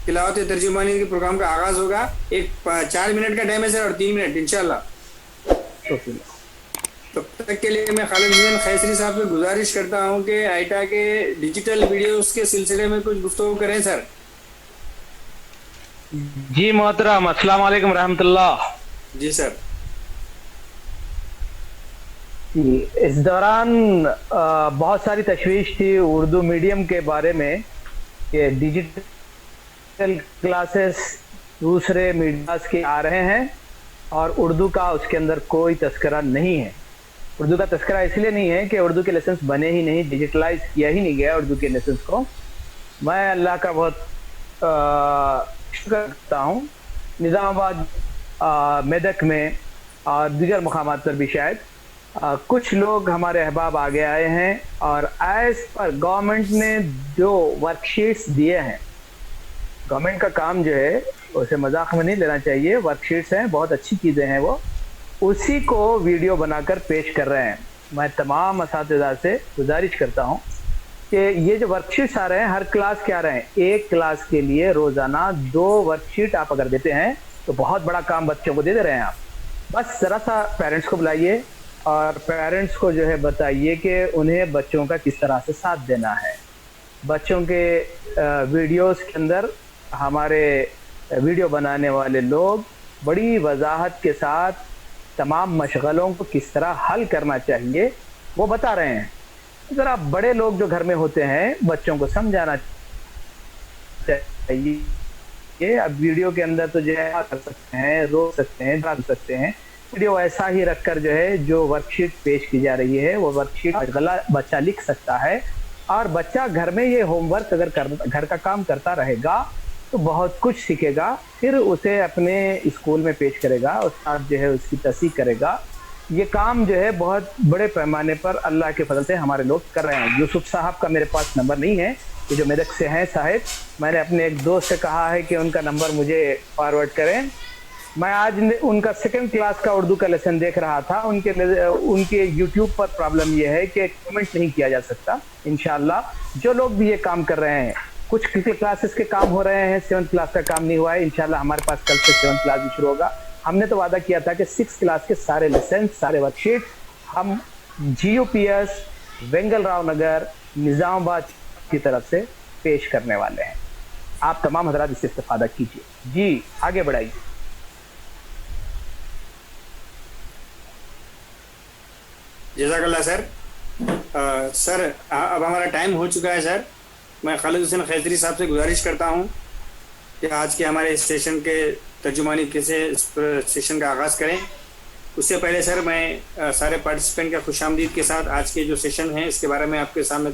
تلاوت ترجمانی کے پروگرام کا آغاز ہوگا. ایک 4 منٹ کا ٹائم ہے سر اور 3 منٹ انشاءاللہ. تب تک کے لیے میں خالد حسین خیسری صاحب سے گزارش کرتا ہوں کہ آئٹا کے ڈیجیٹل ویڈیوز کے سلسلے میں کچھ گفتگو کریں سر. جی محترم، السلام علیکم رحمۃ اللہ. جی سر. اس دوران بہت ساری تشویش تھی اردو میڈیم کے بارے میں کہ ڈیجیٹل کلاسز دوسرے میڈیاز کے آ رہے ہیں اور اردو کا اس کے اندر کوئی تذکرہ نہیں ہے. اردو کا تذکرہ اس لیے نہیں ہے کہ اردو کے لیسنس بنے ہی نہیں، ڈیجیٹلائز کیا ہی نہیں گیا اردو کے لیسنس کو. میں اللہ کا بہت شکر کرتا ہوں. نظام آباد، میدک میں اور دیگر مقامات پر بھی شاید کچھ لوگ ہمارے احباب آگے آئے ہیں اور ایز پر گورنمنٹ نے جو ورک شیٹس دیے ہیں، گورنمنٹ کا کام جو ہے اسے مذاق میں نہیں لینا چاہیے، ورک شیٹس ہیں، بہت اچھی چیزیں ہیں، وہ اسی کو ویڈیو بنا کر پیش کر رہے ہیں. میں تمام اساتذہ سے گزارش کرتا ہوں کہ یہ جو ورک شیٹس آ رہے ہیں ہر کلاس کے آ رہے ہیں، ایک کلاس کے لیے روزانہ 2 ورک شیٹ آپ اگر دیتے ہیں تو بہت بڑا کام بچوں کو دے رہے ہیں آپ. بس ذرا سا پیرنٹس کو بلائیے اور پیرنٹس کو جو ہے بتائیے کہ انہیں بچوں کا کس طرح سے ساتھ دینا ہے. بچوں کے ویڈیوز کے اندر ہمارے ویڈیو بنانے والے لوگ بڑی وضاحت کے ساتھ تمام مشغلوں کو کس طرح حل کرنا چاہیے وہ بتا رہے ہیں. ذرا بڑے لوگ جو گھر میں ہوتے ہیں بچوں کو سمجھانا چاہیے کہ اب ویڈیو کے اندر تو جو ہے کر سکتے ہیں، رو سکتے ہیں، ڈرا سکتے ہیں. ویڈیو ایسا ہی رکھ کر جو ہے جو ورک شیٹ پیش کی جا رہی ہے وہ ورک شیٹ غلط بچہ لکھ سکتا ہے اور بچہ گھر میں یہ ہوم ورک اگر گھر کا کام کرتا رہے گا تو بہت کچھ سیکھے گا، پھر اسے اپنے اسکول میں پیش کرے گا، استاد جو ہے اس کی تصحیح کرے گا. یہ کام جو ہے بہت بڑے پیمانے پر اللہ کے فضل سے ہمارے لوگ کر رہے ہیں. یوسف صاحب کا میرے پاس نمبر نہیں ہے کہ جو میدک سے ہیں صاحب، میں نے اپنے ایک دوست سے کہا ہے کہ ان کا نمبر مجھے فارورڈ کریں. میں آج ان کا 2nd کلاس کا اردو کا لیسن دیکھ رہا تھا. ان کے یوٹیوب پر پرابلم یہ ہے کہ کمنٹ نہیں کیا جا سکتا. انشاءاللہ جو لوگ بھی یہ کام کر رہے ہیں، کچھ کلاسز کے کام ہو رہے ہیں، 7th کلاس کا کام نہیں ہوا ہے. انشاءاللہ ہمارے پاس کل سے 7th کلاس بھی شروع ہوگا. ہم نے تو وعدہ کیا تھا کہ 6th کلاس کے سارے لیسن، سارے ورک شیٹ ہم GUPS وینگل راؤ نگر نظام آباد کی طرف سے پیش کرنے والے ہیں. آپ تمام حضرات اس سے استفادہ کیجیے. جی آگے بڑھائیے. جزاک اللہ سر. سر اب ہمارا ٹائم ہو چکا ہے سر. میں خالد حسین خیسری صاحب سے گزارش کرتا ہوں کہ آج کے ہمارے سیشن کے ترجمانی کیسے سیشن کا آغاز کریں. اس سے پہلے سر میں سارے پارٹیسپینٹ کا خوش آمدید کے ساتھ آج کے جو سیشن ہیں اس کے بارے میں آپ کے سامنے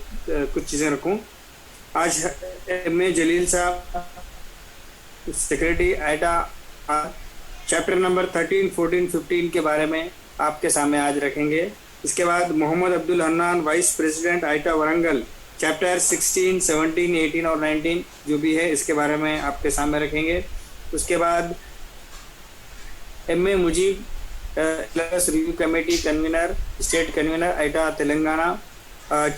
کچھ چیزیں رکھوں. آج ایم اے جلیل صاحب سیکریٹری آئٹا چیپٹر نمبر 13، 14، 15 کے بارے میں آپ کے سامنے آج رکھیں گے. اس کے بعد محمد عبدالحنان وائس پریزیڈنٹ آئٹا ورنگل چیپٹر 16، 17، 18 اور 19 جو بھی ہے اس کے بارے میں آپ کے سامنے رکھیں گے. اس کے بعد M A Mujeeb review committee convener, state convener آئٹا تلنگانہ،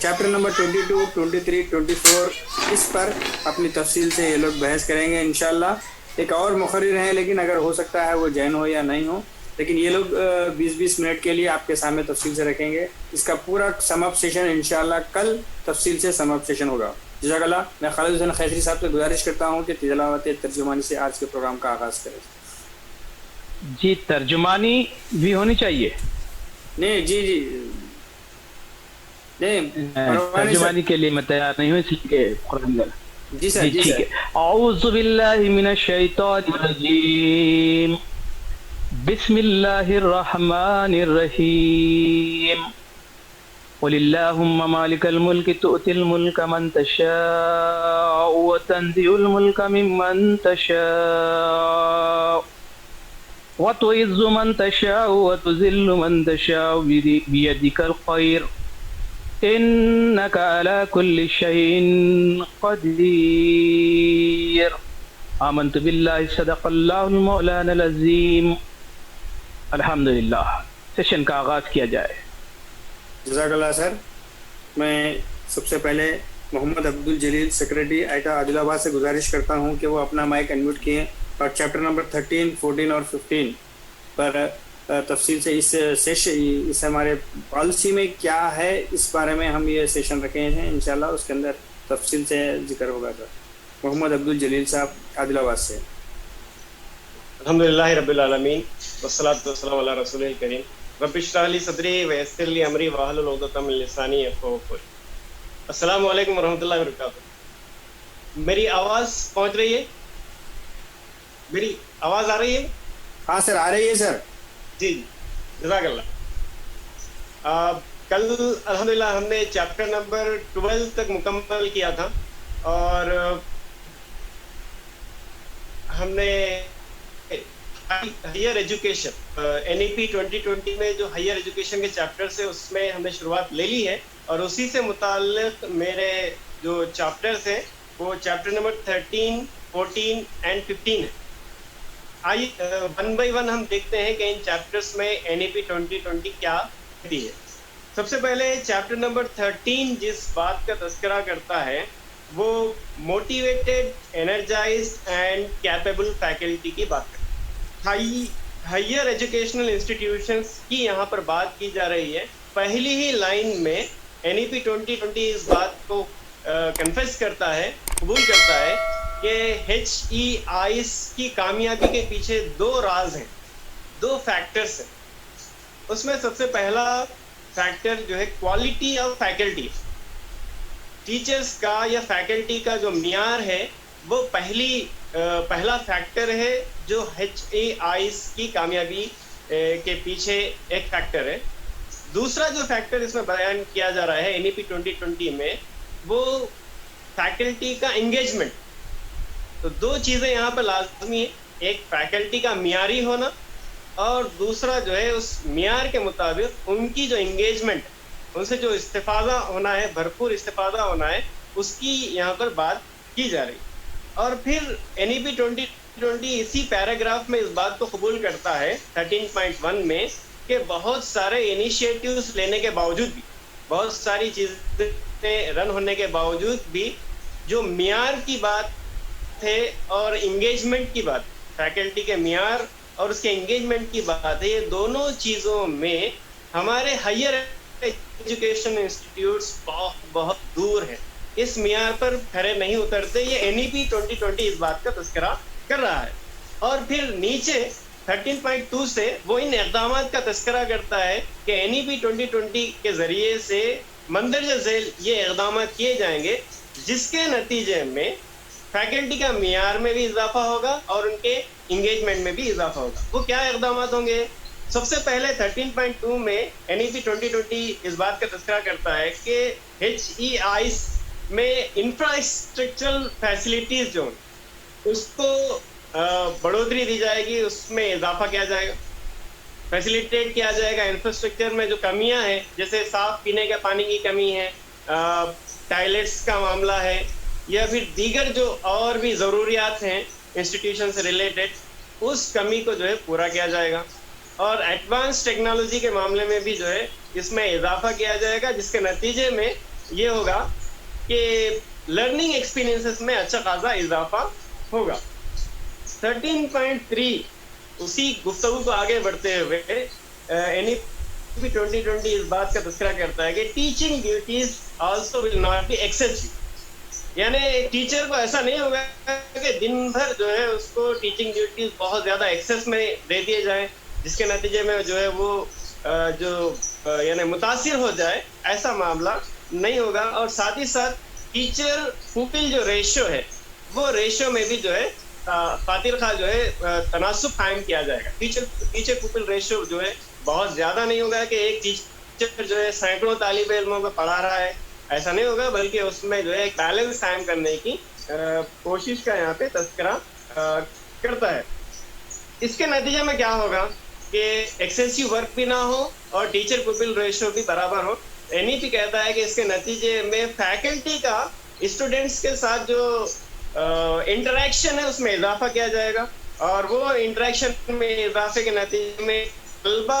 چیپٹر نمبر 22، 23، 24 اس پر اپنی تفصیل سے یہ لوگ بحث کریں گے انشاءاللہ. ایک اور مقرر ہیں لیکن اگر ہو سکتا ہے وہ جین ہو یا نہیں ہو، لیکن یہ لوگ 20-20 منٹ کے لیے آپ کے سامنے تفصیل سے رکھیں گے. اس کا پورا سم اپ سیشن انشاءاللہ کل تفصیل سے سم اپ سیشن ہوگا. جزاک اللہ. میں خالد حسین خیسری صاحب سے گزارش کرتا ہوں کہ تلاوت ترجمانی سے آج کے پروگرام کا آغاز کریں. جی ترجمانی بھی ہونی چاہیے. نہیں جی نہیں ترجمانی کے لیے میں تیار نہیں ہوں، اس لیے جی سر. جی ٹھیک ہے. اعوذ باللہ من الشیطان الرجیم، بسم اللہ الرحمن الرحیم. قل اللہم مالک الملک تؤتی الملک من تشاء وتنزع الملک ممن تشاء وتعز من تشاء وتذل من تشاء بیدک الخیر انک علی کل شیء قدیر. آمنت باللہ صدق اللہ المولانا العظیم. الحمدللہ. سیشن کا آغاز کیا جائے. جزاک اللہ سر. میں سب سے پہلے محمد عبد الجلیل سیکرٹری ایٹا عادل آباد سے گزارش کرتا ہوں کہ وہ اپنا مائک انمیوٹ کیے اور چیپٹر نمبر 13, 14 اور 15 پر تفصیل سے اس ہمارے پالیسی میں کیا ہے اس بارے میں ہم یہ سیشن رکھے ہیں انشاءاللہ اس کے اندر تفصیل سے ذکر ہوگا. سر محمد عبد الجلیل صاحب عادل آباد سے. الحمدللہ رب العالمین والصلاة والسلام علی رسول کریم. رب اشرح لی صدری ویسر لی امری واحلل عقدۃ من لسانی یفقہوا قولی. السلام علیکم ورحمۃ اللہ وبرکاتہ. میری آواز پہنچ رہی ہے؟ میری آواز آ رہی ہے؟ ہاں سر آ رہی ہے سر. جی جزاک اللہ. کل الحمدللہ ہم نے چیپٹر نمبر 12 تک مکمل کیا تھا اور ہم نے ہائر ایجوکیشن NEP 2020 میں جو ہائر ایجوکیشن کے چیپٹرز ہیں اس میں ہم نے شروعات لے لی ہے اور اسی سے متعلق میرے جو چیپٹرز ہیں وہ چیپٹر نمبر 13, 14 اینڈ 15 ہے. آئیے ون بائی ون ہم دیکھتے ہیں کہ ان چیپٹرز میں NEP 2020 کیا کہتی ہے. سب سے پہلے چیپٹر نمبر 13 جس بات کا تذکرہ کرتا ہے وہ motivated, energised and capable faculty کی بات کرتا ہے. ہائر ایجوکیشنل انسٹیٹیوشنز کی یہاں پر بات کی جا رہی ہے. پہلی ہی لائن میں NEP 2020 اس بات کو کنفیس کرتا ہے, قبول کرتا ہے کہ HEIS کی کامیابی کے پیچھے 2 راز ہیں, 2 فیکٹرز ہیں. اس میں سب سے پہلا فیکٹر جو ہے کوالٹی آف فیکلٹی. ٹیچرز کا یا فیکلٹی کا جو معیار ہے وہ پہلا فیکٹر ہے جو HEIS کی کامیابی کے پیچھے ایک فیکٹر ہے. دوسرا جو فیکٹر اس میں بیان کیا جا رہا ہے NEP 2020 میں وہ فیکلٹی کا انگیجمنٹ. تو 2 چیزیں یہاں پر لازمی ہیں, ایک فیکلٹی کا معیاری ہونا اور دوسرا جو ہے اس معیار کے مطابق ان کی جو انگیجمنٹ, ان سے جو استفادہ ہونا ہے, بھرپور استفادہ ہونا ہے, اس کی یہاں پر بات کی جا رہی. اور پھر NEP 2020 اسی پیراگراف میں اس بات کو قبول کرتا ہے 13.1 میں کہ بہت سارے انیشیٹیوز لینے کے باوجود بھی, بہت ساری چیزیں رن ہونے کے باوجود بھی جو معیار کی بات ہے اور انگیجمنٹ کی بات, فیکلٹی کے معیار اور اس کے انگیجمنٹ کی بات ہے, یہ دونوں چیزوں میں ہمارے ہائر ایجوکیشن انسٹیٹیوٹس بہت دور ہیں, اس معیار پر کھرے نہیں اترتے. یہ NEP 2020 اس بات کا تذکرہ کر رہا ہے. اور پھر نیچے 13.2 سے وہ ان اقدامات کا تذکرہ کرتا ہے کہ NEP 2020 کے ذریعے سے مندرجہ ذیل یہ اقدامات کیے جائیں گے جس کے نتیجے میں فیکلٹی کا معیار میں بھی اضافہ ہوگا اور ان کے انگیجمنٹ میں بھی اضافہ ہوگا. وہ کیا اقدامات ہوں گے؟ سب سے پہلے 13.2 میں NEP 2020 اس بات کا تذکرہ کرتا ہے کہ HEIS میں انفراسٹرکچرل فیسلٹیز جو ہیں اس کو بڑھوتری دی جائے گی, اس میں اضافہ کیا جائے گا, فیسیلیٹیٹ کیا جائے گا. انفراسٹرکچر میں جو کمیاں ہیں جیسے صاف پینے کے پانی کی کمی ہے, ٹائلٹس کا معاملہ ہے یا پھر دیگر جو اور بھی ضروریات ہیں انسٹیٹیوشن سے ریلیٹڈ, اس کمی کو جو ہے پورا کیا جائے گا. اور ایڈوانس ٹیکنالوجی کے معاملے میں بھی جو ہے اس میں اضافہ کیا جائے گا جس کے نتیجے میں یہ ہوگا کہ لرننگ ایکسپیرینسز میں اچھا خاصا اضافہ ہوگا. 13.3 اسی گفتگو کو آگے بڑھتے ہوئے NEP 2020 اس بات کا تذکرہ کرتا ہے کہ teaching duties also will not be excessive. یعنی ٹیچر کو ایسا نہیں ہوگا کہ دن بھر جو ہے اس کو ٹیچنگ ڈیوٹیز بہت زیادہ ایکسیس میں دے دیے جائیں جس کے نتیجے میں جو ہے وہ یعنی متاثر ہو جائے, ایسا معاملہ نہیں ہوگا. اور ساتھ ہی ساتھ ٹیچر پوپل جو ریشو ہے وہ ریشو میں بھی جو ہے خاطر خواہ جو ہے تناسب قائم کیا جائے گا. ٹیچر پوپل ریشو جو ہے بہت زیادہ نہیں ہوگا کہ ایک ٹیچر جو ہے سینکڑوں طالب علموں کو پڑھا رہا ہے, ایسا نہیں ہوگا, بلکہ اس میں جو ہے ایک بیلنس قائم کرنے کی کوشش کا یہاں پہ تذکرہ کرتا ہے. اس کے نتیجے میں کیا ہوگا کہ ایکسیسو ورک بھی نہ ہو اور ٹیچر پیپل ریشو بھی برابر ہو. NEP کہتا ہے کہ اس کے نتیجے میں فیکلٹی کا اسٹوڈینٹس کے ساتھ جو انٹریکشن ہے اس میں اضافہ کیا جائے گا, اور وہ انٹریکشن میں اضافے کے نتیجے میں طلبہ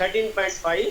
13.5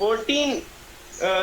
14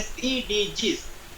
SEDGs।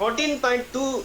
14.2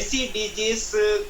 SEDGs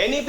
NEP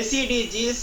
SEDGs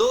2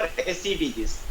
SEDGs।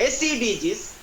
SEDGs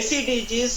SEDGs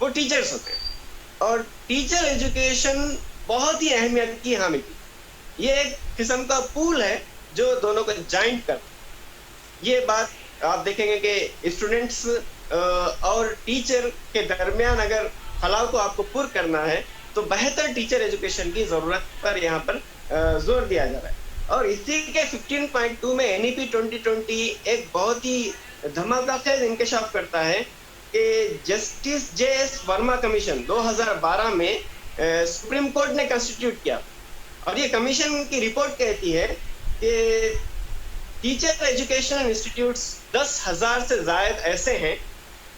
وہ ٹیچرز ہوتے ہیں. اور ٹیچر ایجوکیشن بہت ہی اہمیت کی حامل تھی. یہ ایک قسم کا پول ہے جو دونوں کو جوائنٹ کرتا. یہ بات آپ دیکھیں گے کہ اسٹوڈنٹس اور ٹیچر کے درمیان اگر خلاؤ کو آپ کو پر کرنا ہے تو بہتر ٹیچر ایجوکیشن کی ضرورت پر یہاں پر زور دیا جا رہا ہے. اور اسی کے 15.2 میں NEP 2020 ایک بہت ہی دھماکہ خیز انکشاف کرتا ہے کہ جسٹس JS ورما کمیشن 2012 میں سپریم کورٹ نے کنسٹیٹیوٹ کیا. اور یہ کمیشن کی رپورٹ کہتی ہے کہ ٹیچر ایجوکیشن انسٹیٹیوٹس 10,000 سے زائد ایسے ہیں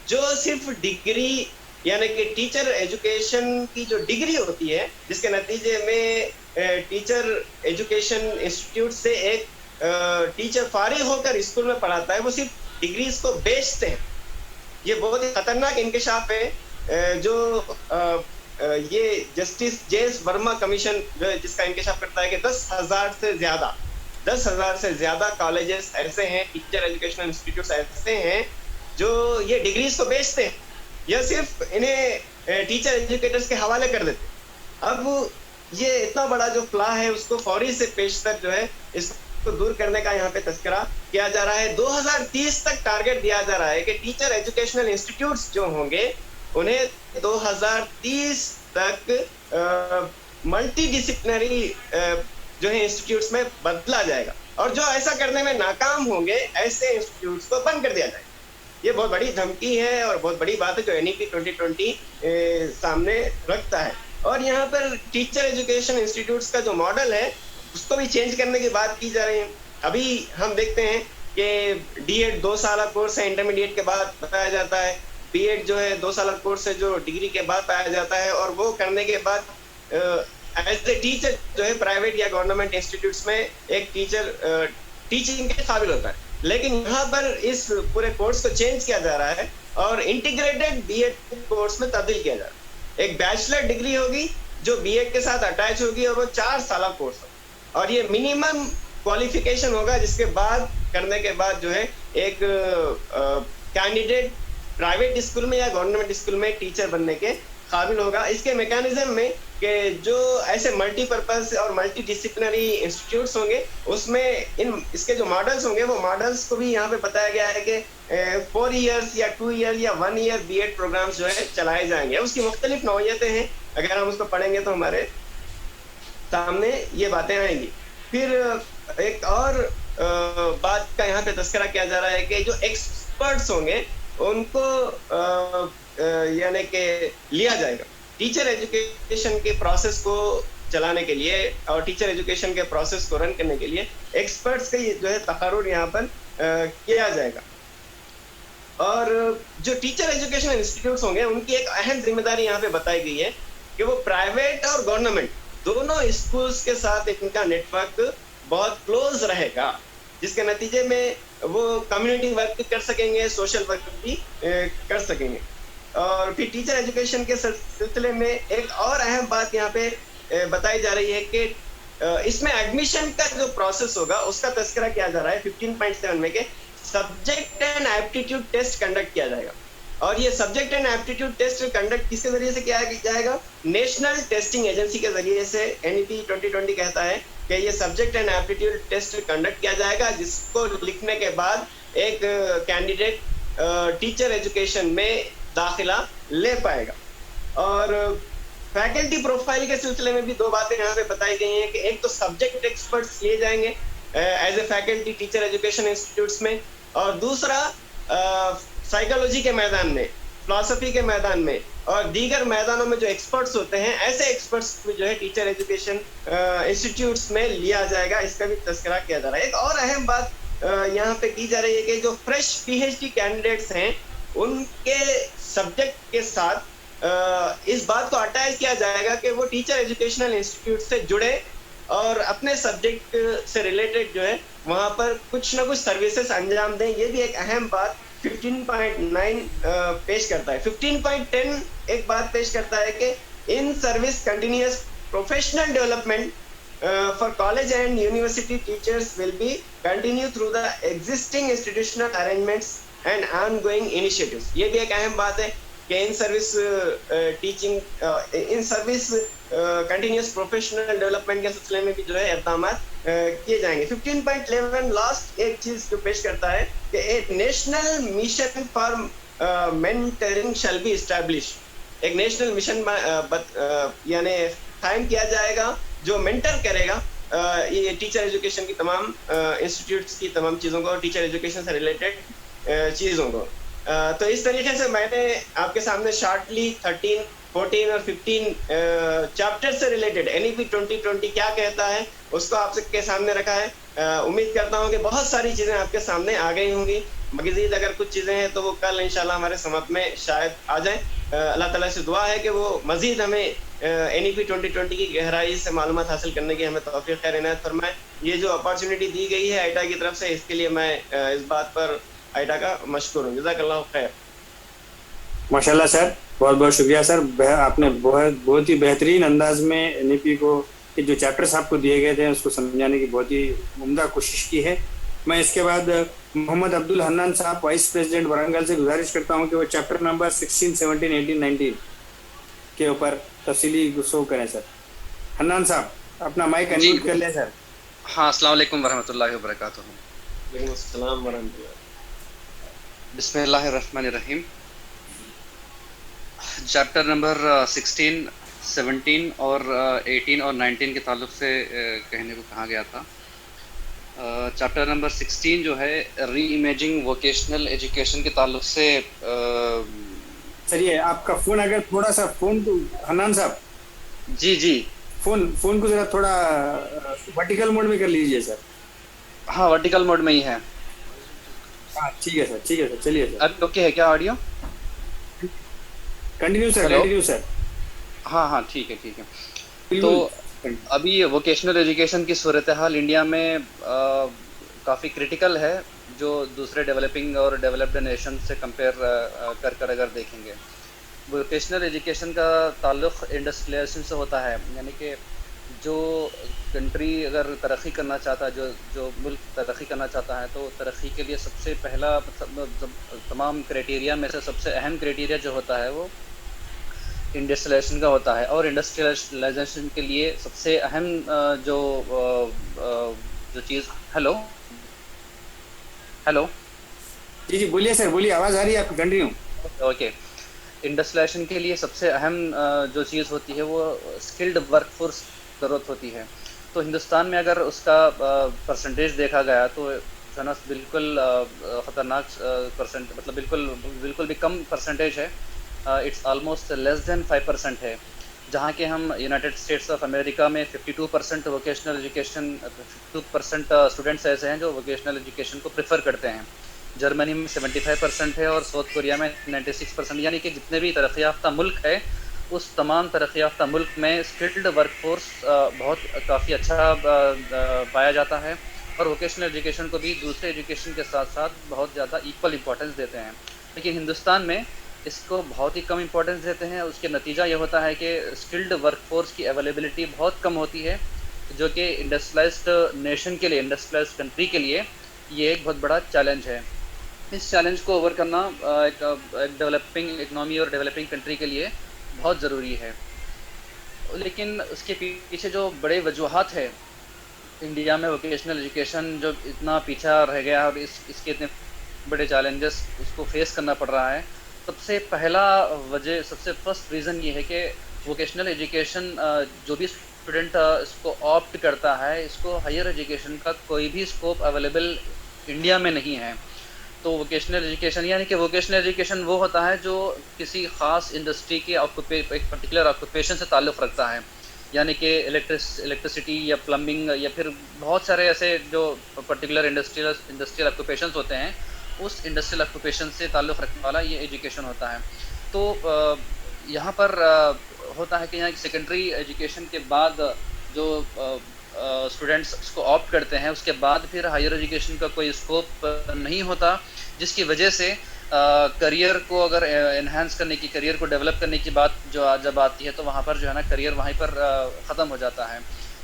جو صرف ڈگری یعنی کہ ٹیچر ایجوکیشن کی جو ڈگری ہوتی ہے جس کے نتیجے میں ٹیچر ایجوکیشن انسٹیٹیوٹ سے ایک ٹیچر فارغ ہو کر اسکول میں پڑھاتا ہے وہ صرف ڈگریز کو بیچتے ہیں. یہ بہت ہی خطرناک انکشاف ہے جو یہ جسٹس JS ورما کمیشن جس کا انکشاف کرتا ہے کہ 10,000 سے زیادہ کالجز ایسے ہیں, ٹیچر ایجوکیشن انسٹیٹیوٹس ایسے ہیں جو یہ ڈگریز کو بیچتے ہیں یا صرف انہیں ٹیچر ایجوکیٹرز کے حوالے کر دیتے. اب یہ اتنا بڑا جو فلا ہے اس کو فوری سے پیشتر جو ہے اس کو دور کرنے کا یہاں پہ تذکرہ کیا جا رہا ہے. 2030 تک ٹارگٹ دیا جا رہا ہے کہ ٹیچر ایجوکیشنل انسٹیٹیوٹس جو ہوں گے انہیں 2030 تک ملٹی ڈسپلنری جو ہے انسٹیٹیوٹس میں بدلا جائے گا اور جو ایسا کرنے میں ناکام ہوں گے ایسے انسٹیٹیوٹس کو بند کر دیا جائے گا. یہ بہت بڑی دھمکی ہے اور بہت بڑی بات ہے جو NEP 2020 سامنے رکھتا ہے. اور یہاں پر ٹیچر ایجوکیشن انسٹیٹیوٹس کا جو ماڈل ہے اس کو بھی چینج کرنے کی بات کی جا رہی ہے. ابھی ہم دیکھتے ہیں کہ D.Ed 2 سالہ کورس ہے, انٹرمیڈیٹ کے بعد بتایا جاتا ہے. B.Ed جو ہے 2 سالہ کورس ہے جو ڈگری کے بعد پایا جاتا ہے اور وہ کرنے کے بعد ایز اے ٹیچر جو ہے پرائیویٹ یا گورنمنٹ انسٹیٹیوٹس میں ایک ٹیچر ٹیچنگ کے قابل ہوتا ہے. لیکن یہاں پر اس پورے کورس کو چینج کیا جا رہا ہے اور انٹیگریٹڈ B.Ed کورس میں تبدیل کیا جا رہا ہے. ایک بیچلر ڈگری ہوگی جو B.Ed کے ساتھ اٹیچ ہوگی اور وہ 4 سالہ کورس ہوگا اور یہ منیمم کوالیفیکیشن ہوگا جس کے بعد کرنے کے بعد جو ہے ایک کینڈیڈیٹ پرائیویٹ اسکول میں یا گورنمنٹ اسکول میں ٹیچر بننے کے قابل ہوگا. اس کے میکانزم میں کہ جو ایسے ملٹی پرپز اور ملٹی ڈسپلنری انسٹیٹیوٹس ہوں گے اس میں اس کے جو ماڈلس ہوں گے وہ ماڈلس کو بھی یہاں پہ بتایا گیا ہے کہ 4 ایئرس یا 2 ایئر یا 1 ایئر B.Ed پروگرامس جو ہے چلائے جائیں گے. اس کی مختلف نوعیتیں ہیں, اگر ہم اس کو پڑھیں گے تو ہمارے سامنے یہ باتیں آئیں گی. پھر ایک اور بات کا یہاں پہ تذکرہ کیا جا رہا ہے کہ جو ایکسپرٹس ہوں گے ان کو یعنی کہ لیا جائے گا ٹیچر ایجوکیشن کے پروسیس کو چلانے کے لیے اور ٹیچر ایجوکیشن کے پروسیس کو رن کرنے کے لیے ایکسپرٹس کا جو ہے تقرر یہاں پر کیا جائے گا. اور جو ٹیچر ایجوکیشن انسٹیٹیوٹس ہوں گے ان کی ایک اہم ذمہ داری یہاں پہ بتائی گئی ہے کہ وہ پرائیویٹ اور گورنمنٹ دونوں اسکولس کے ساتھ ان کا نیٹ ورک بہت کلوز رہے گا جس کے نتیجے میں وہ کمیونٹی ورک کر سکیں گے, سوشل ورک بھی کر سکیں گے. اور پھر ٹیچر ایجوکیشن کے سلسلے میں ایک اور اہم بات یہاں پہ بتائی جا رہی ہے کہ اس میں ایڈمیشن کا جو پروسیس ہوگا اس کا تذکرہ کیا جا رہا ہے 15.7 میں کہ subject and aptitude test conduct کیا جائے گا. اور یہ subject and aptitude test conduct کس کے ذریعے سے کیا جائے گا؟ نیشنل ٹیسٹنگ ایجنسی کے ذریعے سے. NEP 2020 کہتا ہے کہ یہ subject and aptitude test conduct کیا جائے گا جس کو لکھنے کے بعد ایک کینڈیڈیٹ ٹیچر ایجوکیشن میں داخلہ لے پائے گا. اور فیکلٹی پروفائل کے سلسلے میں بھی 2 باتیں یہاں پہ بتائی گئی ہیں کہ ایک تو سبجیکٹ ایکسپرٹس لیے جائیں گے as a faculty teacher education institutes میں, اور دوسرا سائیکالوجی کے میدان میں, فلسفی کے میدان میں اور دیگر میدانوں میں جو ایکسپرٹس ہوتے ہیں ایسے ایکسپرٹس بھی جو ہے ٹیچر ایجوکیشن انسٹیٹیوٹس میں لیا جائے گا. اس کا بھی تذکرہ کیا جا رہا ہے. ایک اور اہم بات یہاں پہ کی جا رہی ہے کہ جو فریش PhD کینڈیڈیٹس ہیں ان کے سبجیکٹ کے ساتھ اس بات کو اٹیچ کیا جائے گا کہ وہ ٹیچر ایجوکیشنل انسٹیٹیوٹ سے جڑے اور اپنے سبجیکٹ سے ریلیٹڈ جو ہے وہاں پر کچھ نہ کچھ سروسز انجام دیں. یہ بھی ایک اہم بات 15.9 پیش کرتا ہے. 15.10 ایک بات پیش کرتا ہے کہ in service continuous professional development for college and university teachers will be continue through the existing institutional arrangements and ongoing initiatives. یہ بھی ایک اہم بات ہے کہ in service teaching in service continuous professional development کے سلسلے میں بھی جو ہے اقدامات کیے جائیں گے. 15.11 لاسٹ ایک چیز جو پیش کرتا ہے کہ ایک national mission for mentoring shall be establish. ایک نیشنل مشن یعنی قائم کیا جائے گا جو مینٹر کرے گا یہ ٹیچر ایجوکیشن کی تمام انسٹیٹیوٹس کی تمام چیزوں کو اور ٹیچر ایجوکیشن سے ریلیٹڈ چیزوں کو. تو اس طریقے سے میں نے آپ کے سامنے شارٹلی 13, 14 اور 15 چیپٹر سے ریلیٹڈ NEP 2020 کیا کہتا ہے اس کو آپ کے سامنے رکھا ہے. امید کرتا ہوں کہ بہت ساری چیزیں آپ کے سامنے آ گئی ہوں گی. مزید اگر کچھ چیزیں ہیں تو وہ کل انشاءاللہ ہمارے سمت میں شاید آ جائیں. اللہ تعالیٰ سے دعا ہے کہ وہ مزید ہمیں NEP 2020 کی گہرائی سے معلومات حاصل کرنے کی ہمیں توفیق خیر عنایت فرمائے. یہ جو اپارچونیٹی دی گئی ہے آئیٹا کی طرف سے اس کے لیے میں اس بات پر آئیٹا کا مشکور ہوں. جزاک اللہ خیر. ماشاء اللہ سر, بہت بہت شکریہ سر. آپ نے بہت ہی بہترین انداز میں NEP کو جو چیپٹرس آپ کو دیے گئے تھے اس کو سمجھانے کی بہت ہی عمدہ کوشش کی ہے. میں اس کے بعد محمد عبد الحنان صاحب وائس پریزیڈنٹ ورنگل سے گزارش کرتا ہوں کہ وہ چیپٹر نمبر 16, 17, 18, 19 کے اوپر تفصیلی گفتگو کریں. سر حنان صاحب اپنا مائک انمیوٹ کر لیں. سر ہاں, السلام علیکم ورحمۃ اللہ وبرکاتہ. وعلیکم السلام ورحمۃ اللہ. بسم اللہ الرحمن الرحیم. چیپٹر نمبر 16, 17 اور 18 اور 19 کے تعلق سے کہنے کو کہا گیا تھا. چیپٹر نمبر 16 جو ہے ری امیجنگ ووکیشنل ایجوکیشن کے تعلق سے. سر یہ آپ کا فون اگر تھوڑا سا فون کو حنان صاحب جی فون کو ذرا تھوڑا ورٹیکل موڈ میں کر لیجئے سر. ہاں, ورٹیکل موڈ میں ہی ہے. ہاں ٹھیک ہے سر, چلیے سر. اب اوکے ہے کیا آڈیو؟ کنٹینیو سر. ہاں ٹھیک ہے. تو ابھی ووکیشنل ایجوکیشن کی صورتحال انڈیا میں کافی کریٹیکل ہے جو دوسرے ڈیولپنگ اور ڈیولپڈ نیشن سے کمپیئر کر اگر دیکھیں گے. ووکیشنل ایجوکیشن کا تعلق انڈسٹریلائزیشن سے ہوتا ہے, یعنی کہ جو کنٹری اگر ترقی کرنا چاہتا ہے, جو ملک ترقی کرنا چاہتا ہے تو ترقی کے لیے سب سے پہلا تمام کرائٹیریا میں سے سب سے اہم کرائٹیریا جو ہوتا ہے وہ انڈسٹریلائزیشن کا ہوتا ہے. اور انڈسٹریلائزیشن کے لیے سب سے اہم جو چیز ہیلو جی بولیے سر, بولیے, آواز آ رہی ہے آپ کی, کنٹینیو. اوکے. انڈسٹریلائزیشن کے لیے سب سے اہم جو چیز ہوتی ہے وہ اسکلڈ ورک فورس ضرورت ہوتی ہے. تو ہندوستان میں اگر اس کا پرسنٹیج دیکھا گیا تو بالکل خطرناک پرسنٹ, مطلب بالکل بھی کم پرسنٹیج ہے. اٹس آلموسٹ لیس دین 5% ہے. جہاں کہ ہم یونائٹڈ اسٹیٹس آف امریکہ میں 52% ووکیشنل ایجوکیشن 52% اسٹوڈنٹس ایسے ہیں جو ووکیشنل ایجوکیشن کو پریفر کرتے ہیں. جرمنی میں 75% ہے اور ساؤتھ کوریا میں 96%. یعنی کہ جتنے بھی ترقی یافتہ ملک ہے اس تمام ترقی یافتہ ملک میں اسکلڈ ورک فورس کافی اچھا پایا جاتا ہے. اور ووکیشنل ایجوکیشن کو بھی دوسرے ایجوکیشن کے ساتھ ساتھ بہت زیادہ ایکول امپورٹنس دیتے ہیں. لیکن ہندوستان میں اس کو بہت ہی کم امپورٹنس دیتے ہیں. اس کے نتیجہ یہ ہوتا ہے کہ اسکلڈ ورک فورس کی اویلیبلٹی بہت کم ہوتی ہے, جو کہ انڈسٹریلائزڈ نیشن کے لیے, انڈسٹریلائزڈ کنٹری کے لیے یہ ایک بہت بڑا چیلنج ہے. اس چیلنج کو اوور کرنا ایک ڈیولپنگ اکنامی اور ڈیولپنگ کنٹری کے لیے بہت ضروری ہے. لیکن اس کے پیچھے جو بڑے وجوہات ہے انڈیا میں ووکیشنل ایجوکیشن جو اتنا پیچھا رہ گیا اور اس کے اتنے بڑے چیلنجز اس کو فیس کرنا پڑ رہا ہے, سب سے پہلا وجہ, سب سے فرسٹ ریزن یہ ہے کہ ووکیشنل ایجوکیشن جو بھی اسٹوڈنٹ اس کو آپٹ کرتا ہے, اس کو ہائر ایجوکیشن کا کوئی بھی اسکوپ اویلیبل انڈیا میں نہیں ہے. تو ووکیشنل ایجوکیشن یعنی کہ ووکیشنل ایجوکیشن وہ ہوتا ہے جو کسی خاص انڈسٹری کے ایک پرٹیکولر آکوپیشن سے تعلق رکھتا ہے. یعنی کہ الیکٹریسٹی یا پلمبنگ یا پھر بہت سارے ایسے جو پرٹیکولر انڈسٹریل آکوپیشنز ہوتے ہیں, اس انڈسٹریل آکوپیشن سے تعلق رکھنے والا یہ ایجوکیشن ہوتا ہے. تو یہاں پر ہوتا ہے کہ یہاں سیکنڈری ایجوکیشن کے بعد جو اسٹوڈنٹس اس کو آپٹ کرتے ہیں اس کے بعد پھر ہائر ایجوکیشن کا کوئی اسکوپ نہیں ہوتا, جس کی وجہ سے کریئر کو اگر انہینس کرنے کی, کریئر کو ڈیولپ کرنے کی بات جو جب آتی ہے تو وہاں پر جو ہے نا کریئر وہیں پر ختم ہو جاتا ہے.